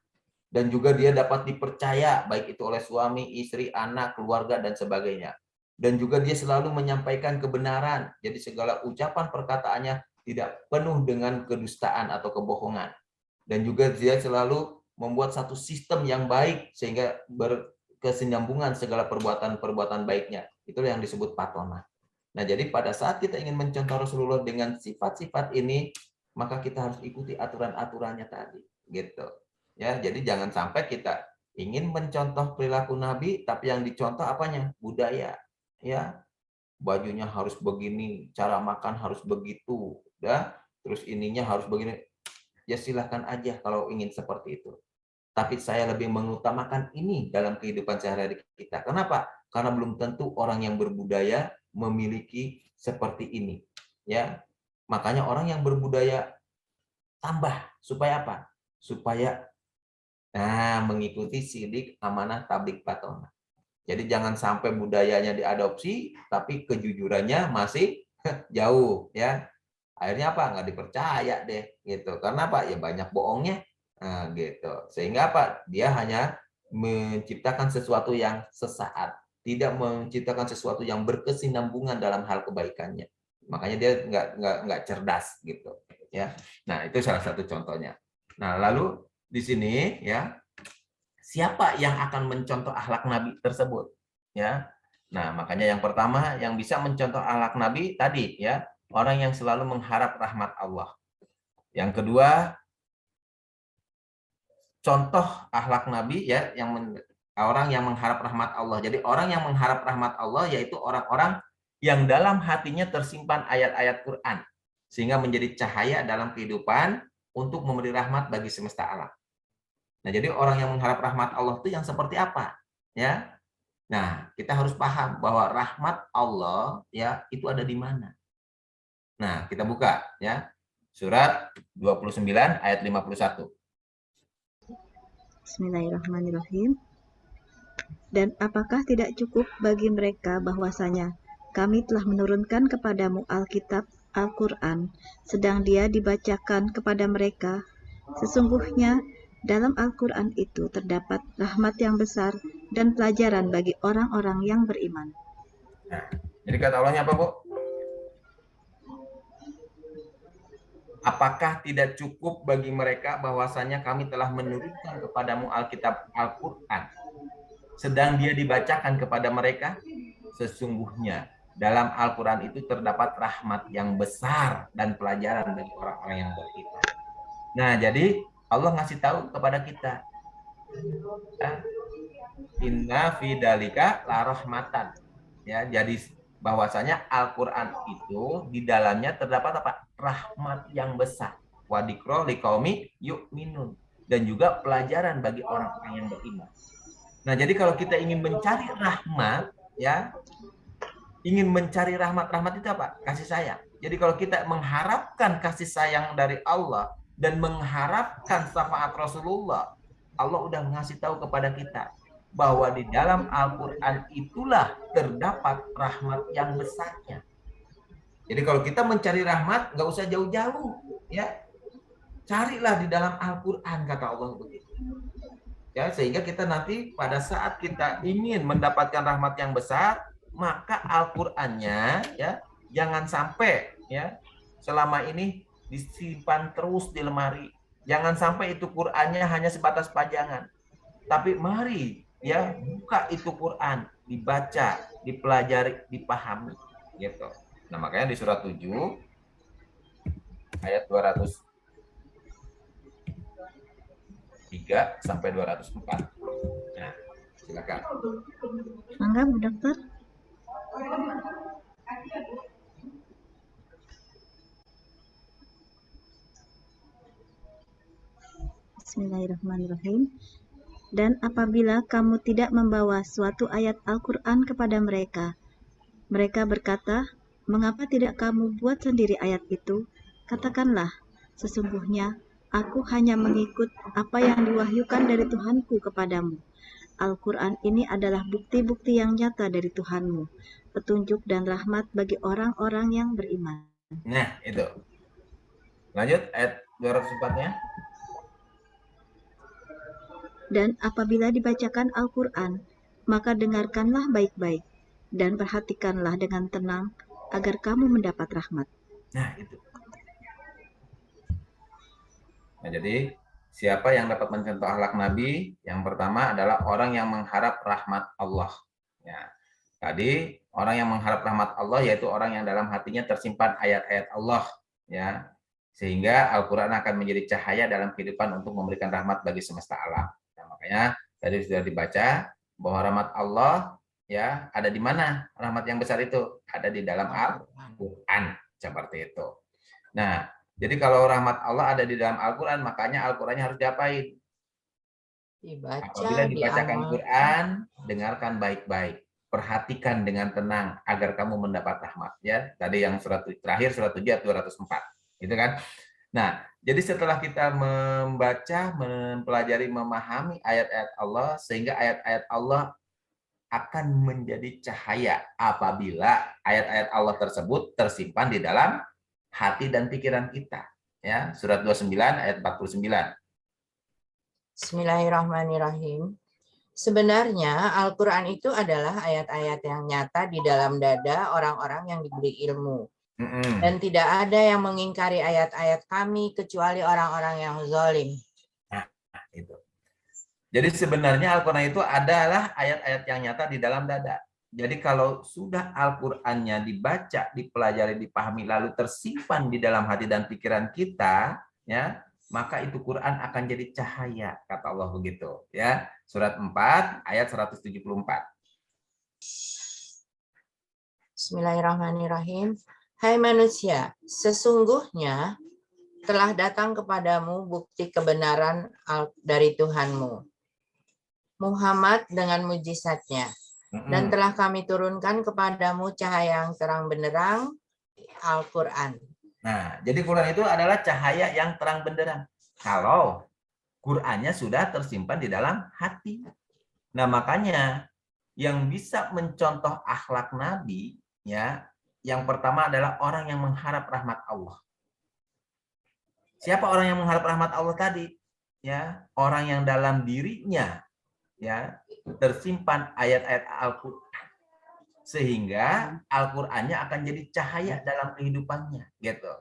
Dan juga dia dapat dipercaya, baik itu oleh suami, istri, anak, keluarga, dan sebagainya. Dan juga dia selalu menyampaikan kebenaran. Jadi segala ucapan perkataannya tidak penuh dengan kedustaan atau kebohongan. Dan juga dia selalu membuat satu sistem yang baik sehingga berkesinambungan segala perbuatan-perbuatan baiknya. Itulah yang disebut fatonah. Nah, jadi pada saat kita ingin mencontoh Rasulullah dengan sifat-sifat ini, maka kita harus ikuti aturan-aturannya tadi, gitu. Ya, jadi jangan sampai kita ingin mencontoh perilaku Nabi, tapi yang dicontoh apanya? Budaya. Ya, bajunya harus begini, cara makan harus begitu, ya. Terus ininya harus begini. Ya silahkan aja kalau ingin seperti itu. Tapi saya lebih mengutamakan ini dalam kehidupan sehari-hari kita. Kenapa? Karena belum tentu orang yang berbudaya memiliki seperti ini. Ya, makanya orang yang berbudaya tambah supaya apa? Supaya mengikuti sidik, amanah, tabligh, patonah. Jadi jangan sampai budayanya diadopsi, tapi kejujurannya masih jauh, ya. Akhirnya apa? Nggak dipercaya deh, gitu. Karena apa? Ya banyak bohongnya, gitu. Sehingga apa? Dia hanya menciptakan sesuatu yang sesaat, tidak menciptakan sesuatu yang berkesinambungan dalam hal kebaikannya. Makanya dia nggak cerdas, gitu, ya. Nah itu salah satu contohnya. Nah lalu di sini ya, siapa yang akan mencontoh akhlak Nabi tersebut? Ya. Nah, makanya yang pertama yang bisa mencontoh akhlak Nabi tadi ya, orang yang selalu mengharap rahmat Allah. Yang kedua, contoh akhlak Nabi ya, orang yang mengharap rahmat Allah. Jadi orang yang mengharap rahmat Allah yaitu orang-orang yang dalam hatinya tersimpan ayat-ayat Quran sehingga menjadi cahaya dalam kehidupan untuk memberi rahmat bagi semesta alam. Nah, jadi orang yang mengharap rahmat Allah itu yang seperti apa? Ya. Nah, kita harus paham bahwa rahmat Allah ya itu ada di mana. Nah, kita buka ya. Surat 29 ayat 51. Bismillahirrahmanirrahim. Dan apakah tidak cukup bagi mereka bahwasanya kami telah menurunkan kepadamu Alkitab, Al-Quran, sedang dia dibacakan kepada mereka? Sesungguhnya dalam Al-Quran itu terdapat rahmat yang besar dan pelajaran bagi orang-orang yang beriman. Nah, jadi kata Allahnya apa, Bu? Apakah tidak cukup bagi mereka bahwasanya kami telah menurunkan kepadamu Alkitab Al-Quran, sedang dia dibacakan kepada mereka? Sesungguhnya dalam Al-Quran itu terdapat rahmat yang besar dan pelajaran bagi orang-orang yang beriman. Nah, jadi Allah ngasih tahu kepada kita, inna fi dalika la rahmatan. Ya, jadi bahwasanya Al-Quran itu di dalamnya terdapat apa? Rahmat yang besar. Wadikro liqaumi yu'minun. Dan juga pelajaran bagi orang-orang yang beriman. Nah, jadi kalau kita ingin mencari rahmat, ya, ingin mencari rahmat itu apa? Kasih sayang. Jadi kalau kita mengharapkan kasih sayang dari Allah dan mengharapkan syafaat Rasulullah, Allah udah ngasih tahu kepada kita bahwa di dalam Al-Quran itulah terdapat rahmat yang besarnya. Jadi kalau kita mencari rahmat, nggak usah jauh-jauh, ya, carilah di dalam Al-Quran, kata Allah begitu. Ya, sehingga kita nanti pada saat kita ingin mendapatkan rahmat yang besar, maka Al-Qur'annya ya jangan sampai ya selama ini disimpan terus di lemari. Jangan sampai itu Qur'annya hanya sebatas pajangan. Tapi mari ya buka itu Qur'an, dibaca, dipelajari, dipahami gitu. Nah, makanya di surat 7 ayat 203 sampai 204. Nah, silakan. Mangga, Bu Dokter. Bismillahirrahmanirrahim. Dan apabila kamu tidak membawa suatu ayat Al-Quran kepada mereka, mereka berkata, mengapa tidak kamu buat sendiri ayat itu? Katakanlah, sesungguhnya aku hanya mengikut apa yang diwahyukan dari Tuhanku kepadamu. Al-Quran ini adalah bukti-bukti yang nyata dari Tuhanmu, petunjuk dan rahmat bagi orang-orang yang beriman. Nah, itu. Lanjut, ayat 204-nya. Dan apabila dibacakan Al-Quran, maka dengarkanlah baik-baik, dan perhatikanlah dengan tenang, agar kamu mendapat rahmat. Nah, itu. Nah, jadi siapa yang dapat mencontoh akhlak Nabi? Yang pertama adalah orang yang mengharap rahmat Allah. Ya. Tadi orang yang mengharap rahmat Allah yaitu orang yang dalam hatinya tersimpan ayat-ayat Allah. Ya. Sehingga Al-Quran akan menjadi cahaya dalam kehidupan untuk memberikan rahmat bagi semesta alam. Nah, makanya tadi sudah dibaca bahwa rahmat Allah ya ada di mana? Rahmat yang besar itu ada di dalam Al-Quran, seperti itu. Nah, jadi kalau rahmat Allah ada di dalam Al-Quran, makanya Al-Qurannya harus diapain? Apabila dibacakan Quran, dengarkan baik-baik. Perhatikan dengan tenang agar kamu mendapat rahmat. Ya, tadi yang terakhir surat 7 ayat 204. Gitu kan? Nah, jadi setelah kita membaca, mempelajari, memahami ayat-ayat Allah, sehingga ayat-ayat Allah akan menjadi cahaya apabila ayat-ayat Allah tersebut tersimpan di dalam hati dan pikiran kita. Ya, surat 29 ayat 49. Bismillahirrahmanirrahim. Sebenarnya Al-Quran itu adalah ayat-ayat yang nyata di dalam dada orang-orang yang diberi ilmu. Dan tidak ada yang mengingkari ayat-ayat kami kecuali orang-orang yang zalim. Nah, itu. Jadi sebenarnya Al-Quran itu adalah ayat-ayat yang nyata di dalam dada. Jadi kalau sudah Al-Qurannya dibaca, dipelajari, dipahami, lalu tersimpan di dalam hati dan pikiran kita, ya, maka itu Quran akan jadi cahaya, kata Allah begitu. Ya, surat 4 ayat 174. Bismillahirrahmanirrahim. Hai manusia, sesungguhnya telah datang kepadamu bukti kebenaran dari Tuhanmu, Muhammad dengan mujizatnya. Dan telah kami turunkan kepadamu cahaya yang terang benderang, Al-Quran. Nah, jadi Quran itu adalah cahaya yang terang benderang. Kalau Qurannya sudah tersimpan di dalam hati. Nah, makanya yang bisa mencontoh akhlak Nabi, ya, yang pertama adalah orang yang mengharap rahmat Allah. Siapa orang yang mengharap rahmat Allah tadi? Ya, orang yang dalam dirinya ya tersimpan ayat-ayat Al-Quran, sehingga Al-Qurannya akan jadi cahaya dalam kehidupannya, gitu.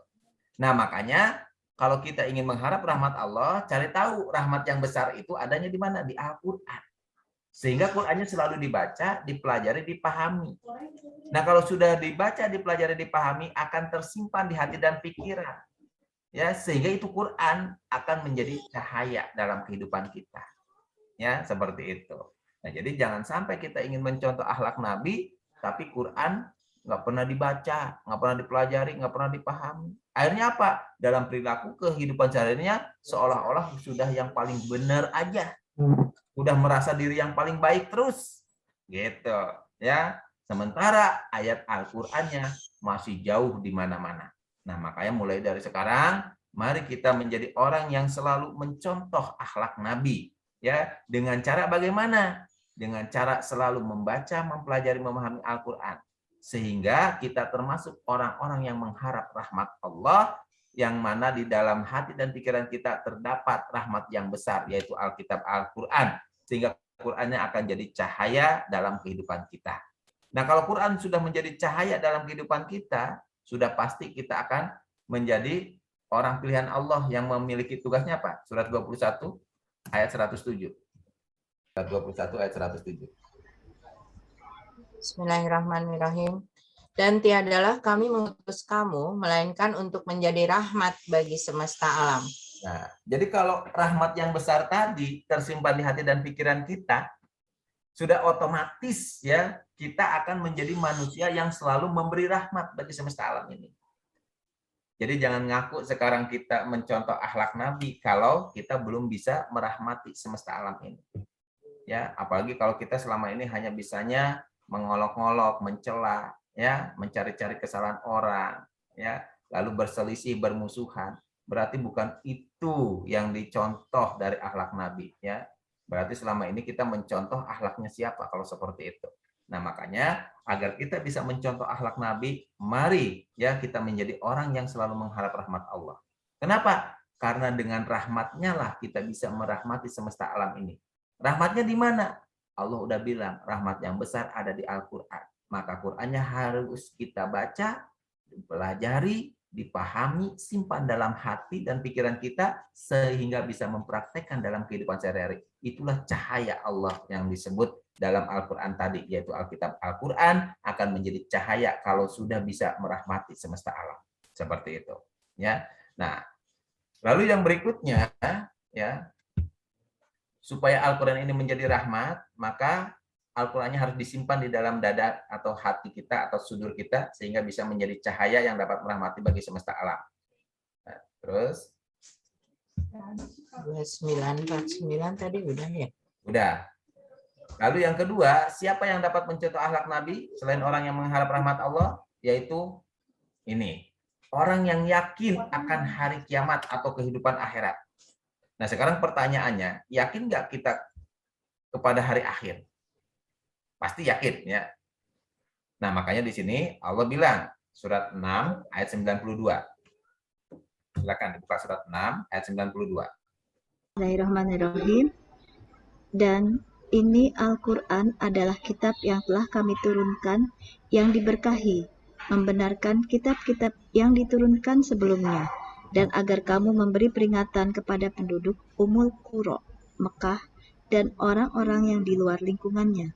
Nah, makanya kalau kita ingin mengharap rahmat Allah, cari tahu rahmat yang besar itu adanya di mana? Di Al-Quran. Sehingga Qurannya selalu dibaca, dipelajari, dipahami. Nah, kalau sudah dibaca, dipelajari, dipahami, akan tersimpan di hati dan pikiran. Ya, sehingga itu Quran akan menjadi cahaya dalam kehidupan kita. Ya, seperti itu. Nah, jadi jangan sampai kita ingin mencontoh akhlak Nabi, tapi Quran nggak pernah dibaca, nggak pernah dipelajari, nggak pernah dipahami. Akhirnya apa? Dalam perilaku kehidupan sehari-harinya seolah-olah sudah yang paling benar aja. Udah merasa diri yang paling baik terus. Gitu, ya. Sementara ayat Al-Qur'annya masih jauh di mana-mana. Nah, makanya mulai dari sekarang mari kita menjadi orang yang selalu mencontoh akhlak Nabi, ya. Dengan cara bagaimana? Dengan cara selalu membaca, mempelajari, memahami Al-Qur'an. Sehingga kita termasuk orang-orang yang mengharap rahmat Allah, yang mana di dalam hati dan pikiran kita terdapat rahmat yang besar, yaitu Alkitab Al-Quran. Sehingga Qurannya akan jadi cahaya dalam kehidupan kita. Nah, kalau Quran sudah menjadi cahaya dalam kehidupan kita, sudah pasti kita akan menjadi orang pilihan Allah yang memiliki tugasnya apa? Surat 21 ayat 107. Surat 21 ayat 107. Bismillahirrahmanirrahim. Dan tiadalah kami mengutus kamu, melainkan untuk menjadi rahmat bagi semesta alam. Nah, jadi kalau rahmat yang besar tadi tersimpan di hati dan pikiran kita, sudah otomatis ya kita akan menjadi manusia yang selalu memberi rahmat bagi semesta alam ini. Jadi jangan ngaku sekarang kita mencontoh akhlak Nabi kalau kita belum bisa merahmati semesta alam ini. Ya, apalagi kalau kita selama ini hanya bisanya mengolok-olok, mencela, ya, mencari-cari kesalahan orang, ya, lalu berselisih, bermusuhan. Berarti bukan itu yang dicontoh dari akhlak Nabi, ya. Berarti selama ini kita mencontoh akhlaknya siapa kalau seperti itu. Nah, makanya agar kita bisa mencontoh akhlak Nabi, mari ya kita menjadi orang yang selalu mengharap rahmat Allah. Kenapa? Karena dengan rahmatnya lah kita bisa merahmati semesta alam ini. Rahmatnya di mana? Allah udah bilang, rahmat yang besar ada di Al-Quran. Maka Qurannya harus kita baca, pelajari, dipahami, simpan dalam hati dan pikiran kita, sehingga bisa mempraktekkan dalam kehidupan sehari-hari. Itulah cahaya Allah yang disebut dalam Al-Quran tadi, yaitu Alkitab Al-Quran akan menjadi cahaya kalau sudah bisa merahmati semesta alam. Seperti itu. Ya. Nah, lalu yang berikutnya, ya, supaya Al-Quran ini menjadi rahmat, maka Al-Qurannya harus disimpan di dalam dada atau hati kita atau sudur kita sehingga bisa menjadi cahaya yang dapat merahmati bagi semesta alam. Nah, terus 2949 tadi udah ya? udah. Lalu yang kedua, siapa yang dapat mencontoh akhlak Nabi selain orang yang mengharap rahmat Allah? Yaitu ini, orang yang yakin akan hari kiamat atau kehidupan akhirat. Nah, sekarang pertanyaannya, yakin nggak kita kepada hari akhir? Pasti yakin, ya. Nah, makanya di sini Allah bilang, surat 6 ayat 92. Silakan dibuka surat 6 ayat 92. Bismillahirrahmanirrahim. Dan ini Al-Quran adalah kitab yang telah kami turunkan yang diberkahi, membenarkan kitab-kitab yang diturunkan sebelumnya, dan agar kamu memberi peringatan kepada penduduk Ummul Qura, Mekah, dan orang-orang yang di luar lingkungannya.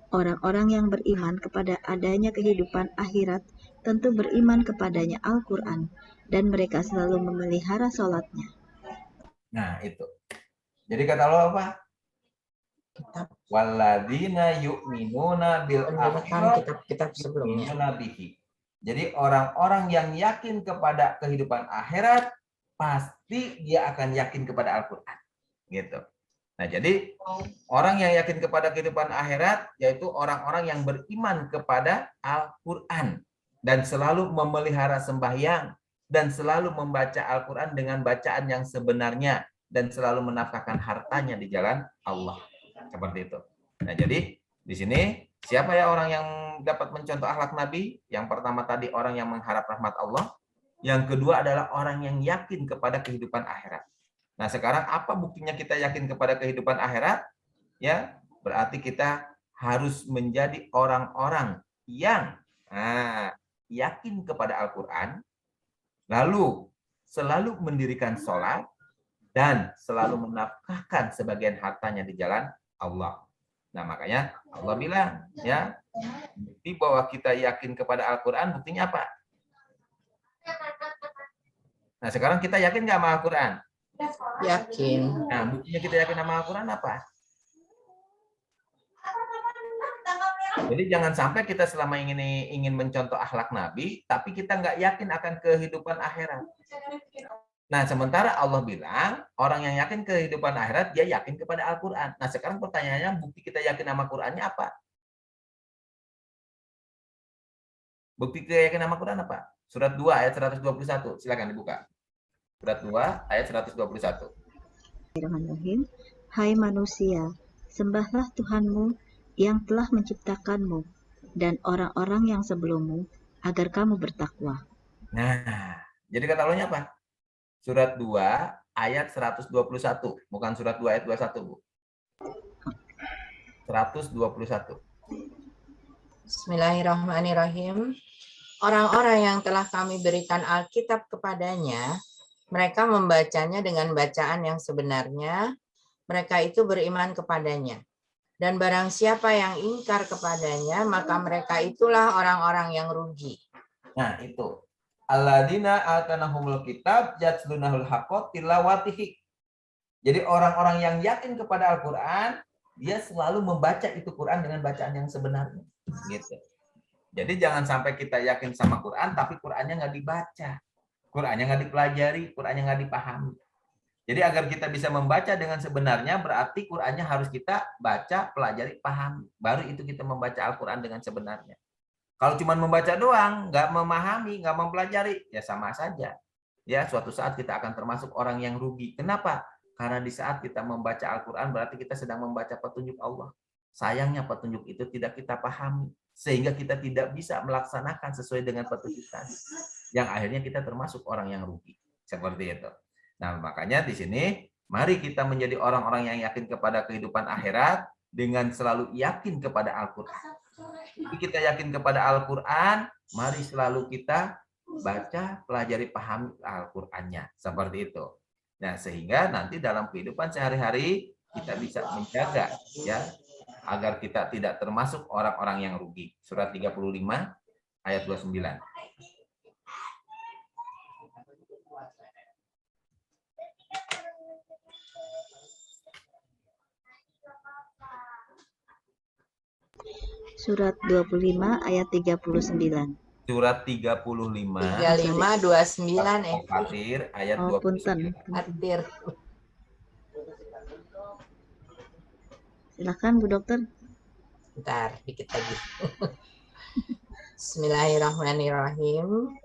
Orang-orang yang beriman kepada adanya kehidupan akhirat tentu beriman kepadanya Al-Quran, dan mereka selalu memelihara sholatnya. Nah, itu. Jadi kata Allah apa? Walladzina yu'minuna bil akhirati kitab-kitab sebelumnya. Jadi orang-orang yang yakin kepada kehidupan akhirat pasti dia akan yakin kepada Al-Qur'an. Gitu. Nah, jadi orang yang yakin kepada kehidupan akhirat yaitu orang-orang yang beriman kepada Al-Qur'an dan selalu memelihara sembahyang dan selalu membaca Al-Qur'an dengan bacaan yang sebenarnya dan selalu menafkahkan hartanya di jalan Allah. Seperti itu. Nah, jadi di sini siapa ya orang yang dapat mencontoh akhlak Nabi? Yang pertama tadi orang yang mengharap rahmat Allah. Yang kedua adalah orang yang yakin kepada kehidupan akhirat. Nah, sekarang apa buktinya kita yakin kepada kehidupan akhirat? Ya, berarti kita harus menjadi orang-orang yang yakin kepada Al-Quran, lalu selalu mendirikan sholat, dan selalu menafkahkan sebagian hartanya di jalan Allah. Nah, makanya Allah bilang, ya, bukti bahwa kita yakin kepada Al-Quran, buktinya apa? Nah, sekarang kita yakin nggak sama Al-Quran? Yakin. Nah, buktinya kita yakin sama Al-Quran apa? Jadi jangan sampai kita selama ini ingin mencontoh akhlak Nabi, tapi kita nggak yakin akan kehidupan akhirat. Nah, sementara Allah bilang, orang yang yakin kehidupan akhirat, dia yakin kepada Al-Quran. Nah, sekarang pertanyaannya, bukti kita yakin sama Qurannya apa? Bukti kita yakin sama Quran apa? Surat 2 ayat 121. Silakan dibuka. Surat 2 ayat 121. Bismillahirrahmanirrahim. Hai manusia, sembahlah Tuhanmu yang telah menciptakanmu dan orang-orang yang sebelummu agar kamu bertakwa. Nah, jadi kata Allahnya apa? Surat 2 ayat 121, bukan surat 2 ayat 21, Bu. 121. Bismillahirrahmanirrahim. Orang-orang yang telah kami berikan Alkitab kepadanya, mereka membacanya dengan bacaan yang sebenarnya, mereka itu beriman kepadanya. Dan barang siapa yang ingkar kepadanya, maka mereka itulah orang-orang yang rugi. Nah, itu. Alladzina atanahumul kitab yatlunahul haqqa tilawatihi. Jadi orang-orang yang yakin kepada Al-Qur'an, dia selalu membaca itu Quran dengan bacaan yang sebenarnya. Gitu. Jadi jangan sampai kita yakin sama Quran tapi Qurannya nggak dibaca. Qurannya nggak dipelajari, Qurannya nggak dipahami. Jadi agar kita bisa membaca dengan sebenarnya berarti Qurannya harus kita baca, pelajari, pahami. Baru itu kita membaca Al-Qur'an dengan sebenarnya. Kalau cuma membaca doang, nggak memahami, nggak mempelajari, ya sama saja. Ya, suatu saat kita akan termasuk orang yang rugi. Kenapa? Karena di saat kita membaca Al-Quran, berarti kita sedang membaca petunjuk Allah. Sayangnya petunjuk itu tidak kita pahami. Sehingga kita tidak bisa melaksanakan sesuai dengan petunjuk tadi. Yang akhirnya kita termasuk orang yang rugi. Seperti itu. Nah, makanya di sini, mari kita menjadi orang-orang yang yakin kepada kehidupan akhirat, dengan selalu yakin kepada Al-Quran. Jadi kita yakin kepada Al-Quran, mari selalu kita baca, pelajari, pahami Al-Qurannya. Seperti itu. Nah, sehingga nanti dalam kehidupan sehari-hari kita bisa menjaga ya agar kita tidak termasuk orang-orang yang rugi. Surat 35 ayat 29. Surat 25 ayat 39. Surat 35 3529 Fatir ayat Oh, 29. punten. Fatir. Silakan Bu Dokter. Bentar, dikit lagi. Bismillahirrahmanirrahim.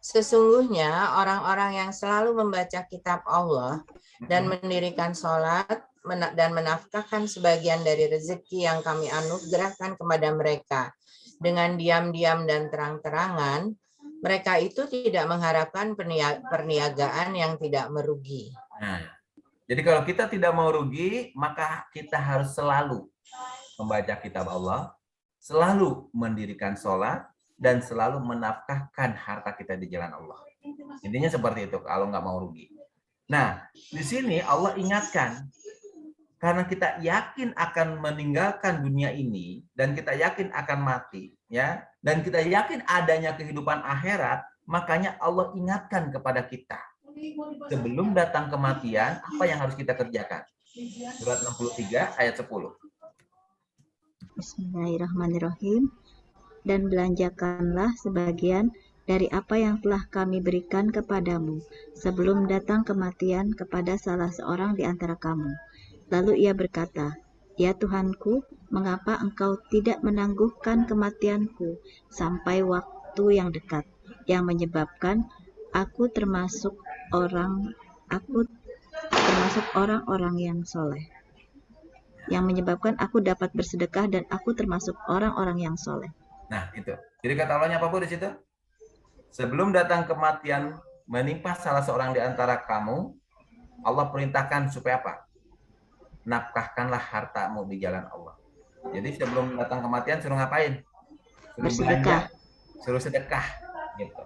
Sesungguhnya orang-orang yang selalu membaca kitab Allah dan mendirikan sholat dan menafkahkan sebagian dari rezeki yang kami anugerahkan kepada mereka dengan diam-diam dan terang-terangan, mereka itu tidak mengharapkan perniagaan yang tidak merugi. Nah, jadi kalau kita tidak mau rugi, maka kita harus selalu membaca kitab Allah, selalu mendirikan sholat, dan selalu menafkahkan harta kita di jalan Allah. Intinya seperti itu, kalau nggak mau rugi. Nah, di sini Allah ingatkan, karena kita yakin akan meninggalkan dunia ini, dan kita yakin akan mati, ya, dan kita yakin adanya kehidupan akhirat, makanya Allah ingatkan kepada kita. Sebelum datang kematian, apa yang harus kita kerjakan? Surat 63 ayat 10. Bismillahirrahmanirrahim. Dan belanjakanlah sebagian dari apa yang telah kami berikan kepadamu sebelum datang kematian kepada salah seorang di antara kamu. Lalu ia berkata, "Ya Tuhanku, mengapa engkau tidak menangguhkan kematianku sampai waktu yang dekat, yang menyebabkan aku termasuk orang-orang yang soleh, yang menyebabkan aku dapat bersedekah dan aku termasuk orang-orang yang soleh." Nah, itu. Jadi kata Allahnya apa, Bu, di situ? Sebelum datang kematian menimpa salah seorang di antara kamu, Allah perintahkan supaya apa? Nafkahkanlah hartamu di jalan Allah. Jadi sebelum datang kematian suruh ngapain? Suruh bersedekah. Belanja, suruh sedekah, gitu.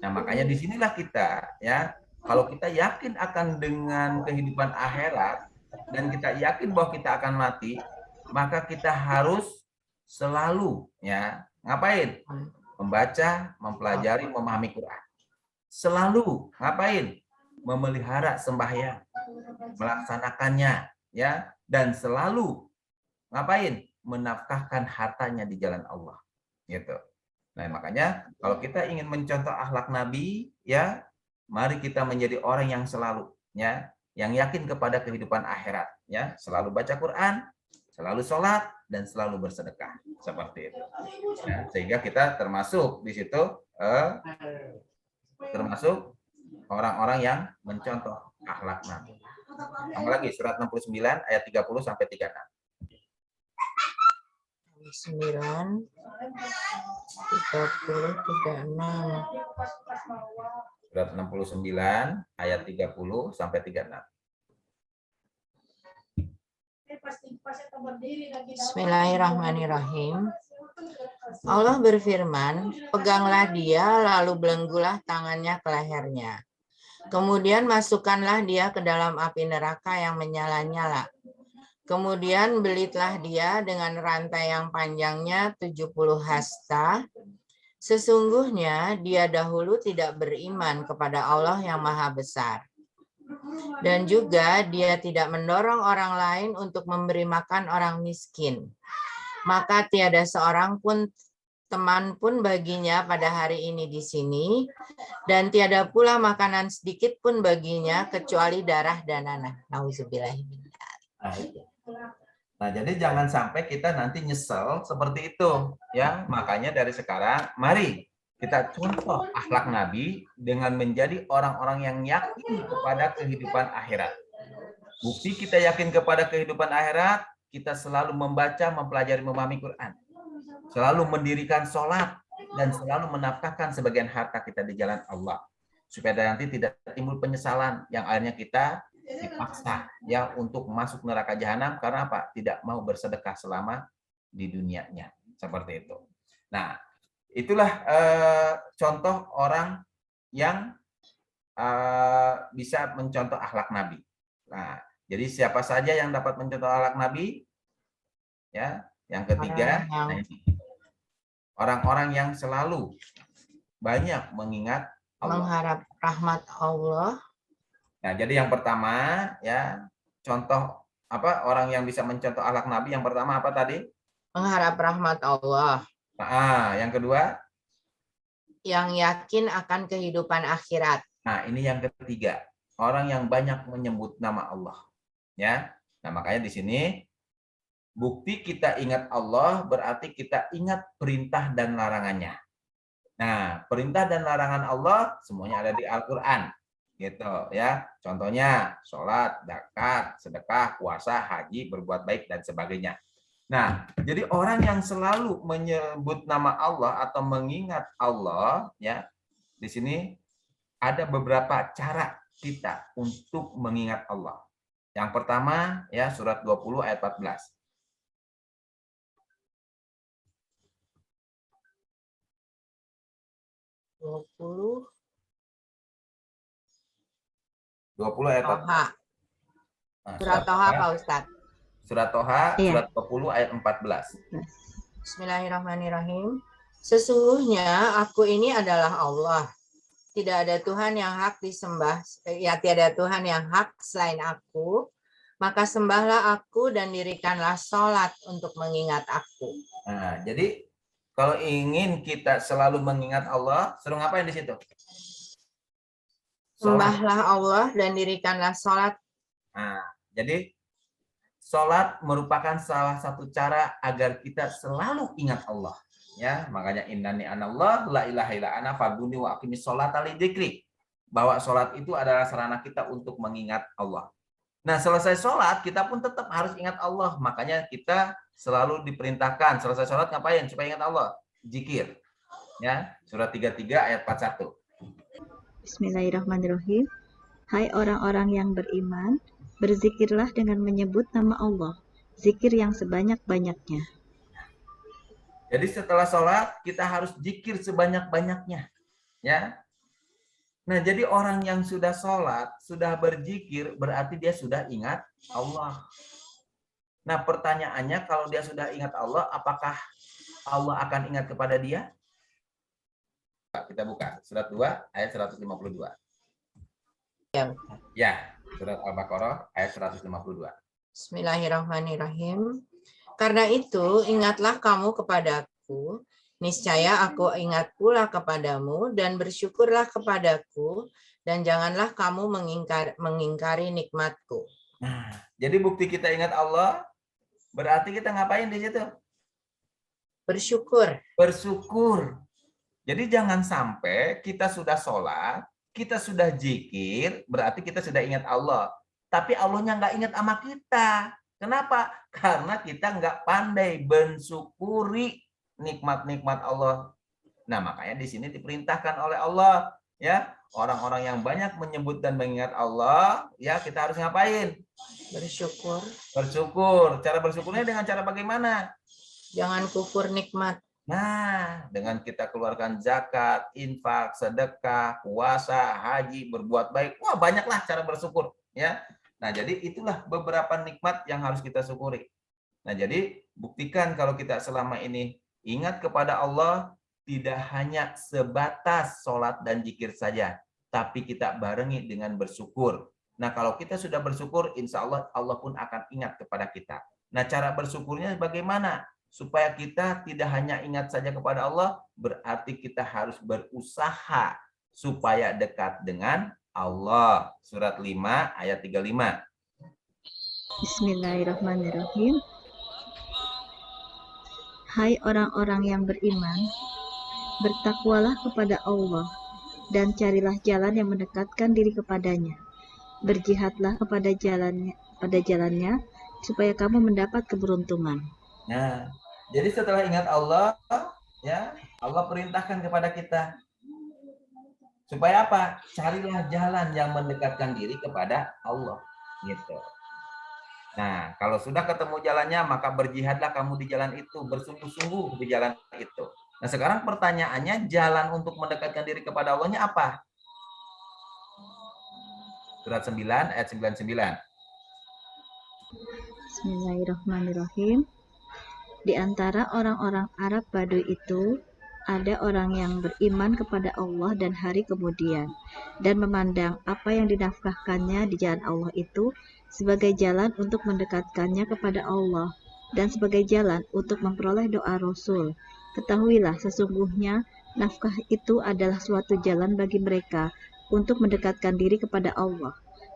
Nah, makanya disinilah kita, ya, kalau kita yakin akan dengan kehidupan akhirat dan kita yakin bahwa kita akan mati, maka kita harus selalu, ya, ngapain? Membaca, mempelajari, memahami Quran. Selalu ngapain? Memelihara sembahyang, melaksanakannya, ya, dan selalu ngapain? Menafkahkan hartanya di jalan Allah, gitu. Nah, makanya kalau kita ingin mencontoh akhlak Nabi, ya, mari kita menjadi orang yang selalu, ya, yang yakin kepada kehidupan akhirat, ya, selalu baca Quran, selalu sholat, dan selalu bersedekah, seperti itu. Ya, sehingga kita termasuk di situ, termasuk orang-orang yang mencontoh akhlak Nabi. Apalagi surat 69 ayat 30 sampai 36. 9, 30, 36. Surat 69 ayat 30 sampai 36. Bismillahirrahmanirrahim. Allah berfirman, peganglah dia lalu belenggulah tangannya ke lehernya. Kemudian masukkanlah dia ke dalam api neraka yang menyala-nyala. Kemudian belitlah dia dengan rantai yang panjangnya 70 hasta. Sesungguhnya dia dahulu tidak beriman kepada Allah yang Maha Besar. Dan juga dia tidak mendorong orang lain untuk memberi makan orang miskin. Maka tiada seorang pun teman pun baginya pada hari ini di sini, dan tiada pula makanan sedikit pun baginya kecuali darah dan nanah. Nah, jadi jangan sampai kita nanti nyesel seperti itu, ya. Makanya dari sekarang, mari kita contoh akhlak Nabi dengan menjadi orang-orang yang yakin kepada kehidupan akhirat. Bukti kita yakin kepada kehidupan akhirat, kita selalu membaca, mempelajari, memahami Quran. Selalu mendirikan sholat, dan selalu menafkahkan sebagian harta kita di jalan Allah. Supaya nanti tidak timbul penyesalan yang akhirnya kita dipaksa, ya, untuk masuk neraka jahanam karena apa? Tidak mau bersedekah selama di dunianya. Seperti itu. Nah, itulah contoh orang yang bisa mencontoh akhlak Nabi. Nah, jadi siapa saja yang dapat mencontoh akhlak Nabi? Ya, yang ketiga, orang-orang yang selalu banyak mengingat Allah. Mengharap rahmat Allah. Nah, jadi yang pertama, ya, contoh apa orang yang bisa mencontoh akhlak Nabi, yang pertama apa tadi? Mengharap rahmat Allah. Yang kedua? Yang yakin akan kehidupan akhirat. Nah, ini yang ketiga. Orang yang banyak menyebut nama Allah. Ya. Nah, makanya di sini bukti kita ingat Allah berarti kita ingat perintah dan larangannya. Nah, perintah dan larangan Allah semuanya ada di Al-Qur'an. Gitu ya. Contohnya sholat, zakat, sedekah, puasa, haji, berbuat baik dan sebagainya. Nah, jadi orang yang selalu menyebut nama Allah atau mengingat Allah ya, di sini ada beberapa cara kita untuk mengingat Allah. Yang pertama ya surat 20 ayat 14. 20 ayat 14. Toha. Nah, Surat Toha, Pak Ustadz. Surat Toha, Iya. surat 20 ayat 14. Bismillahirrahmanirrahim. Sesungguhnya aku ini adalah Allah. Tidak ada Tuhan yang hak disembah, ya tiada Tuhan yang hak selain aku. Maka sembahlah aku dan dirikanlah sholat untuk mengingat aku. Nah, jadi kalau ingin kita selalu mengingat Allah, suruh ngapain di situ? Sembahlah Allah dan dirikanlah sholat. Nah, jadi sholat merupakan salah satu cara agar kita selalu ingat Allah. Ya, makanya innani anallah la ilaha illa ana fa'budni wa aqimis sholata li dzikri. Bahwa sholat itu adalah sarana kita untuk mengingat Allah. Nah, selesai sholat kita pun tetap harus ingat Allah. Makanya kita selalu diperintahkan selesai sholat ngapain supaya ingat Allah? Zikir. Ya, surat 33 ayat 41. Bismillahirrahmanirrahim. Hai orang-orang yang beriman, berzikirlah dengan menyebut nama Allah, zikir yang sebanyak-banyaknya. Jadi setelah sholat kita harus zikir sebanyak-banyaknya. Ya. Nah, jadi orang yang sudah sholat, sudah berzikir, berarti dia sudah ingat Allah. Nah, pertanyaannya kalau dia sudah ingat Allah, apakah Allah akan ingat kepada dia? Kita buka surat 2 ayat 152. Ya, surat Al-Baqarah ayat 152. Bismillahirrahmanirrahim. Karena itu ingatlah kamu kepadaku, niscaya aku ingat pula kepadamu, dan bersyukurlah kepadaku, dan janganlah kamu mengingkari nikmatku. Nah, jadi bukti kita ingat Allah, berarti kita ngapain di situ? Bersyukur. Bersyukur. Jadi jangan sampai kita sudah sholat, kita sudah zikir, berarti kita sudah ingat Allah. Tapi Allahnya nggak ingat sama kita. Kenapa? Karena kita nggak pandai mensyukuri nikmat-nikmat Allah. Nah, makanya di sini diperintahkan oleh Allah, ya, orang-orang yang banyak menyebut dan mengingat Allah, ya, kita harus ngapain? Bersyukur. Bersyukur. Cara bersyukurnya dengan cara bagaimana? Jangan kufur nikmat. Nah, dengan kita keluarkan zakat, infak, sedekah, puasa, haji, berbuat baik, wah banyaklah cara bersyukur, ya. Nah, jadi itulah beberapa nikmat yang harus kita syukuri. Nah, jadi buktikan kalau kita selama ini ingat kepada Allah, tidak hanya sebatas sholat dan zikir saja, tapi kita barengi dengan bersyukur. Nah, kalau kita sudah bersyukur, insya Allah Allah pun akan ingat kepada kita. Nah, cara bersyukurnya bagaimana? Supaya kita tidak hanya ingat saja kepada Allah, berarti kita harus berusaha supaya dekat dengan Allah. Surat 5 ayat 35. Bismillahirrahmanirrahim. Hai orang-orang yang beriman, bertakwalah kepada Allah dan carilah jalan yang mendekatkan diri kepadanya. Berjihadlah pada jalannya supaya kamu mendapat keberuntungan. Nah, jadi setelah ingat Allah, ya, Allah perintahkan kepada kita supaya apa? Carilah jalan yang mendekatkan diri kepada Allah, gitu. Nah, kalau sudah ketemu jalannya, maka berjihadlah kamu di jalan itu, bersungguh-sungguh di jalan itu. Nah, sekarang pertanyaannya, jalan untuk mendekatkan diri kepada Allahnya apa? Surat 9 ayat 99. Bismillahirrahmanirrahim. Di antara orang-orang Arab Baduy itu, ada orang yang beriman kepada Allah dan hari kemudian, dan memandang apa yang dinafkahkannya di jalan Allah itu sebagai jalan untuk mendekatkannya kepada Allah. dan sebagai jalan untuk memperoleh doa Rasul. Ketahuilah sesungguhnya nafkah itu adalah suatu jalan bagi mereka untuk mendekatkan diri kepada Allah.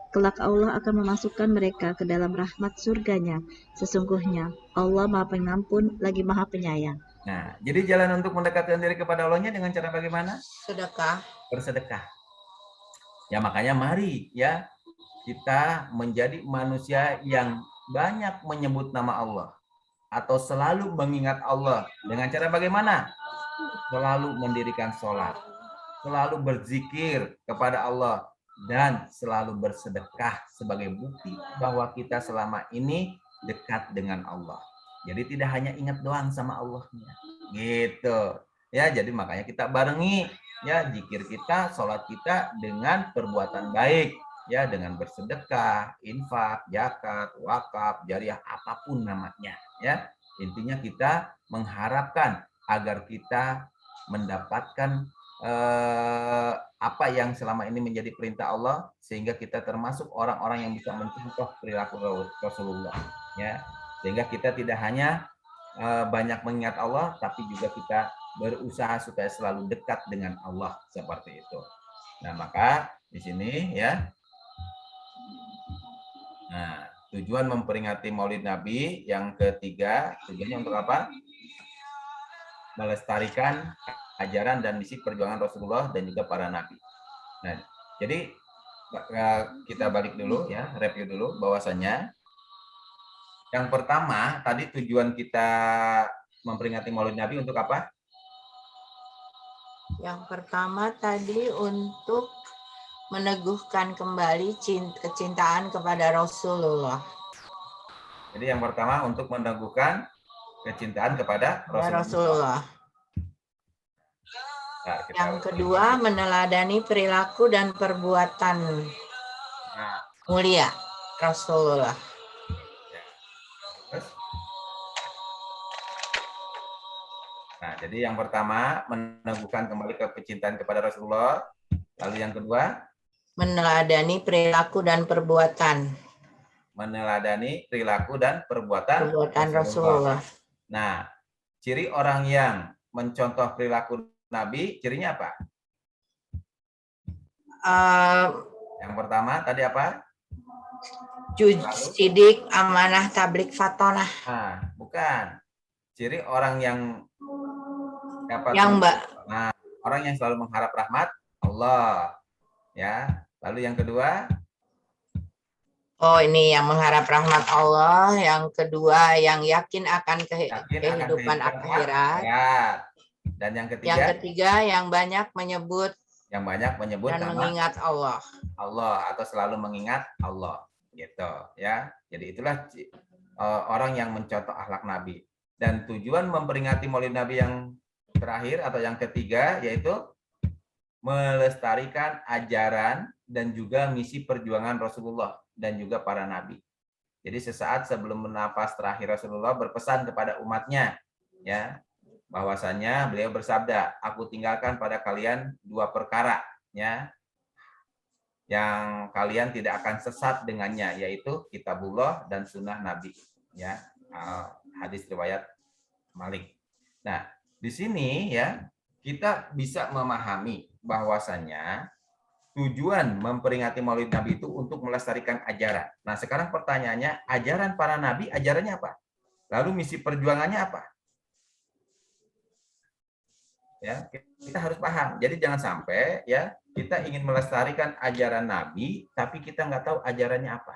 Kelak Allah akan memasukkan mereka ke dalam rahmat surganya. Sesungguhnya Allah Maha Pengampun lagi Maha Penyayang. Nah, jadi jalan untuk mendekatkan diri kepada Allahnya dengan cara bagaimana? Sedekah. Bersedekah. Ya makanya mari ya kita menjadi manusia yang banyak menyebut nama Allah atau selalu mengingat Allah dengan cara bagaimana? Selalu mendirikan sholat, selalu berzikir kepada Allah, dan selalu bersedekah sebagai bukti bahwa kita selama ini dekat dengan Allah. Jadi tidak hanya ingat doang sama Allahnya, gitu. Ya, jadi makanya kita barengi ya zikir kita, sholat kita dengan perbuatan baik, ya dengan bersedekah, infak, zakat, wakaf, jariah, apapun namanya. Ya, intinya kita mengharapkan agar kita mendapatkan apa yang selama ini menjadi perintah Allah, sehingga kita termasuk orang-orang yang bisa mencontoh perilaku Rasulullah, ya, sehingga kita tidak hanya banyak mengingat Allah, tapi juga kita berusaha supaya selalu dekat dengan Allah seperti itu. Nah, maka di sini ya, nah tujuan memperingati Maulid Nabi yang ketiga, tujuannya untuk apa? Melestarikan ajaran dan misi perjuangan Rasulullah dan juga para nabi. Nah, jadi kita balik dulu ya, review dulu bahwasanya yang pertama tadi tujuan kita memperingati Maulid Nabi untuk apa? Yang pertama tadi untuk meneguhkan kembali kecintaan kepada Rasulullah. Jadi yang pertama untuk meneguhkan kecintaan kepada Rasulullah. Nah, yang kedua, meneladani perilaku dan perbuatan mulia Rasulullah. Nah, jadi yang pertama meneguhkan kembali kecintaan kepada Rasulullah. Lalu yang kedua, meneladani perilaku dan perbuatan. Meneladani perilaku dan perbuatan Rasulullah. Nah, ciri orang yang mencontoh perilaku Nabi, cirinya apa? Yang pertama tadi apa? Sidik, amanah, tablik, fatonah. Nah, bukan. Ciri orang yang apa? Nah, orang yang selalu mengharap rahmat Allah. Ya. Lalu yang kedua? Oh, ini yang mengharap rahmat Allah. Yang kedua, yang yakin akan kehidupan akhirat. Ya. Dan yang ketiga? Yang ketiga, yang banyak menyebut dan nama mengingat Allah. Allah atau selalu mengingat Allah, gitu ya. Jadi itulah orang yang mencontoh akhlak Nabi. Dan tujuan memperingati Maulid Nabi yang terakhir atau yang ketiga yaitu melestarikan ajaran dan juga misi perjuangan Rasulullah dan juga para nabi. Jadi sesaat sebelum nafas terakhir Rasulullah berpesan kepada umatnya, ya, bahwasanya beliau bersabda, aku tinggalkan pada kalian dua perkara, ya, yang kalian tidak akan sesat dengannya, yaitu kitabullah dan sunnah Nabi, ya, hadis riwayat Malik. Nah, di sini ya kita bisa memahami bahwasanya tujuan memperingati Maulid Nabi itu untuk melestarikan ajaran. Nah, sekarang pertanyaannya, ajaran para nabi, ajarannya apa? Lalu misi perjuangannya apa? Ya, kita harus paham. Jadi jangan sampai ya kita ingin melestarikan ajaran Nabi tapi kita nggak tahu ajarannya apa.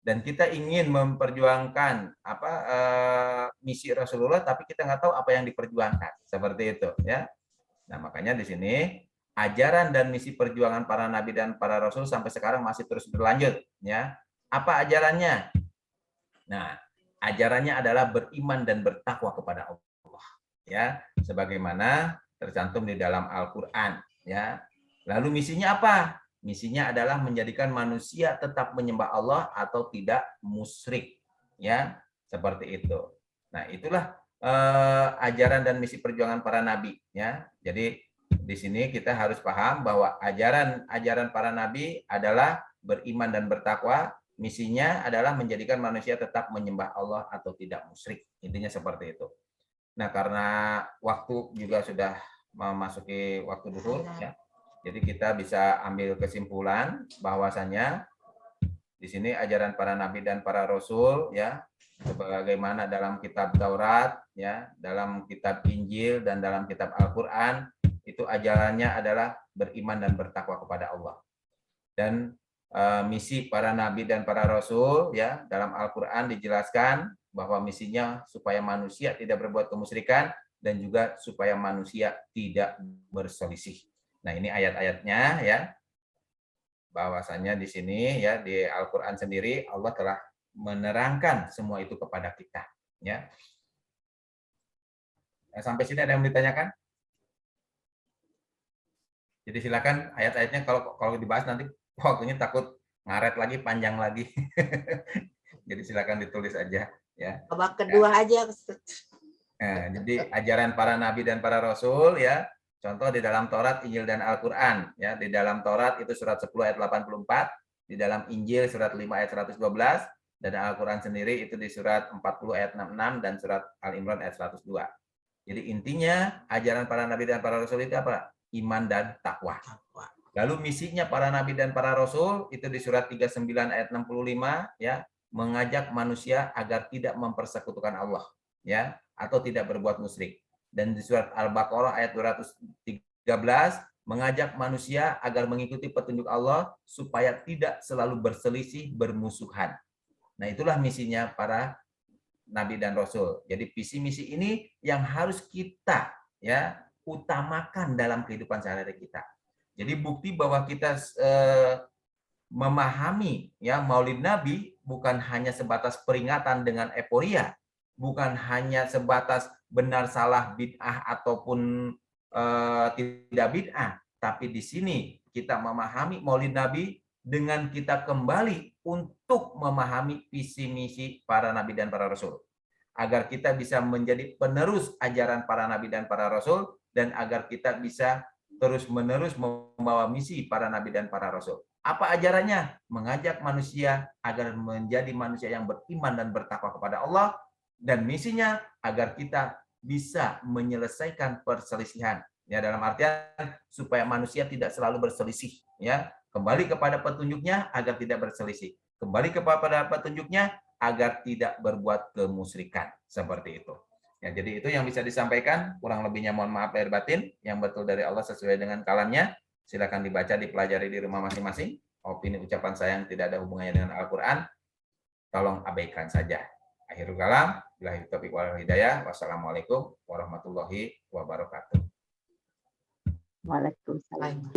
Dan kita ingin memperjuangkan apa misi Rasulullah tapi kita nggak tahu apa yang diperjuangkan. Seperti itu ya. Nah, makanya di sini ajaran dan misi perjuangan para nabi dan para rasul sampai sekarang masih terus berlanjut ya. Apa ajarannya? Nah, ajarannya adalah beriman dan bertakwa kepada Allah. Ya, sebagaimana tercantum di dalam Al-Qur'an, ya. Lalu misinya apa? Misinya adalah menjadikan manusia tetap menyembah Allah atau tidak musyrik, ya, seperti itu. Nah, itulah ajaran dan misi perjuangan para nabi, ya. Jadi di sini kita harus paham bahwa ajaran para nabi adalah beriman dan bertakwa, misinya adalah menjadikan manusia tetap menyembah Allah atau tidak musyrik. Intinya seperti itu. Nah, karena waktu juga sudah memasuki waktu duhur, ya. Jadi kita bisa ambil kesimpulan bahwasanya di sini ajaran para nabi dan para rasul, ya, sebagaimana dalam kitab Taurat, ya, dalam kitab Injil dan dalam kitab Al-Qur'an, itu ajarannya adalah beriman dan bertakwa kepada Allah. Dan misi para nabi dan para rasul, ya, dalam Al-Qur'an dijelaskan bahwa misinya supaya manusia tidak berbuat kemusyrikan dan juga supaya manusia tidak berselisih. Nah, ini ayat-ayatnya, ya. Bahwasanya di sini, ya, di Al-Qur'an sendiri Allah telah menerangkan semua itu kepada kita, ya. Nah, sampai sini ada yang ditanyakan? Jadi silakan ayat-ayatnya, kalau dibahas nanti waktunya takut ngaret lagi, panjang lagi. Jadi silakan ditulis aja, ya. Babak kedua aja. Nah, jadi ajaran para nabi dan para rasul, ya. Contoh di dalam Taurat, Injil dan Al-Qur'an, ya. Di dalam Taurat itu surat 10 ayat 84, di dalam Injil surat 5 ayat 112, dan Al-Qur'an sendiri itu di surat 40 ayat 66 dan surat Al-Imran ayat 102. Jadi intinya ajaran para nabi dan para rasul itu apa? Iman dan takwa. Lalu misinya para nabi dan para rasul itu di surat 39 ayat 65, ya, mengajak manusia agar tidak mempersekutukan Allah, ya, atau tidak berbuat musyrik. Dan di surat Al-Baqarah ayat 213 mengajak manusia agar mengikuti petunjuk Allah supaya tidak selalu berselisih, bermusuhan. Nah, itulah misinya para nabi dan rasul. Jadi visi misi ini yang harus kita, ya, utamakan dalam kehidupan sehari-hari kita. Jadi bukti bahwa kita memahami, ya, Maulid Nabi bukan hanya sebatas peringatan dengan euforia, bukan hanya sebatas benar salah bid'ah ataupun tidak bid'ah, tapi di sini kita memahami Maulid Nabi dengan kita kembali untuk memahami visi misi para nabi dan para rasul, agar kita bisa menjadi penerus ajaran para nabi dan para rasul, dan agar kita bisa terus-menerus membawa misi para nabi dan para rasul. Apa ajarannya? Mengajak manusia agar menjadi manusia yang beriman dan bertakwa kepada Allah, dan misinya agar kita bisa menyelesaikan perselisihan, ya, dalam artian supaya manusia tidak selalu berselisih, ya, kembali kepada petunjuknya agar tidak berselisih, kembali kepada petunjuknya agar tidak berbuat kemusyrikan, seperti itu. Ya, jadi itu yang bisa disampaikan, kurang lebihnya mohon maaf lahir batin, yang betul dari Allah sesuai dengan kalamnya. Silakan dibaca, dipelajari di rumah masing-masing. Opini ucapan saya yang tidak ada hubungannya dengan Al-Qur'an, tolong abaikan saja. Akhirul kalam, billahi taufiq wal hidayah. Wassalamualaikum warahmatullahi wabarakatuh. Waalaikumsalam.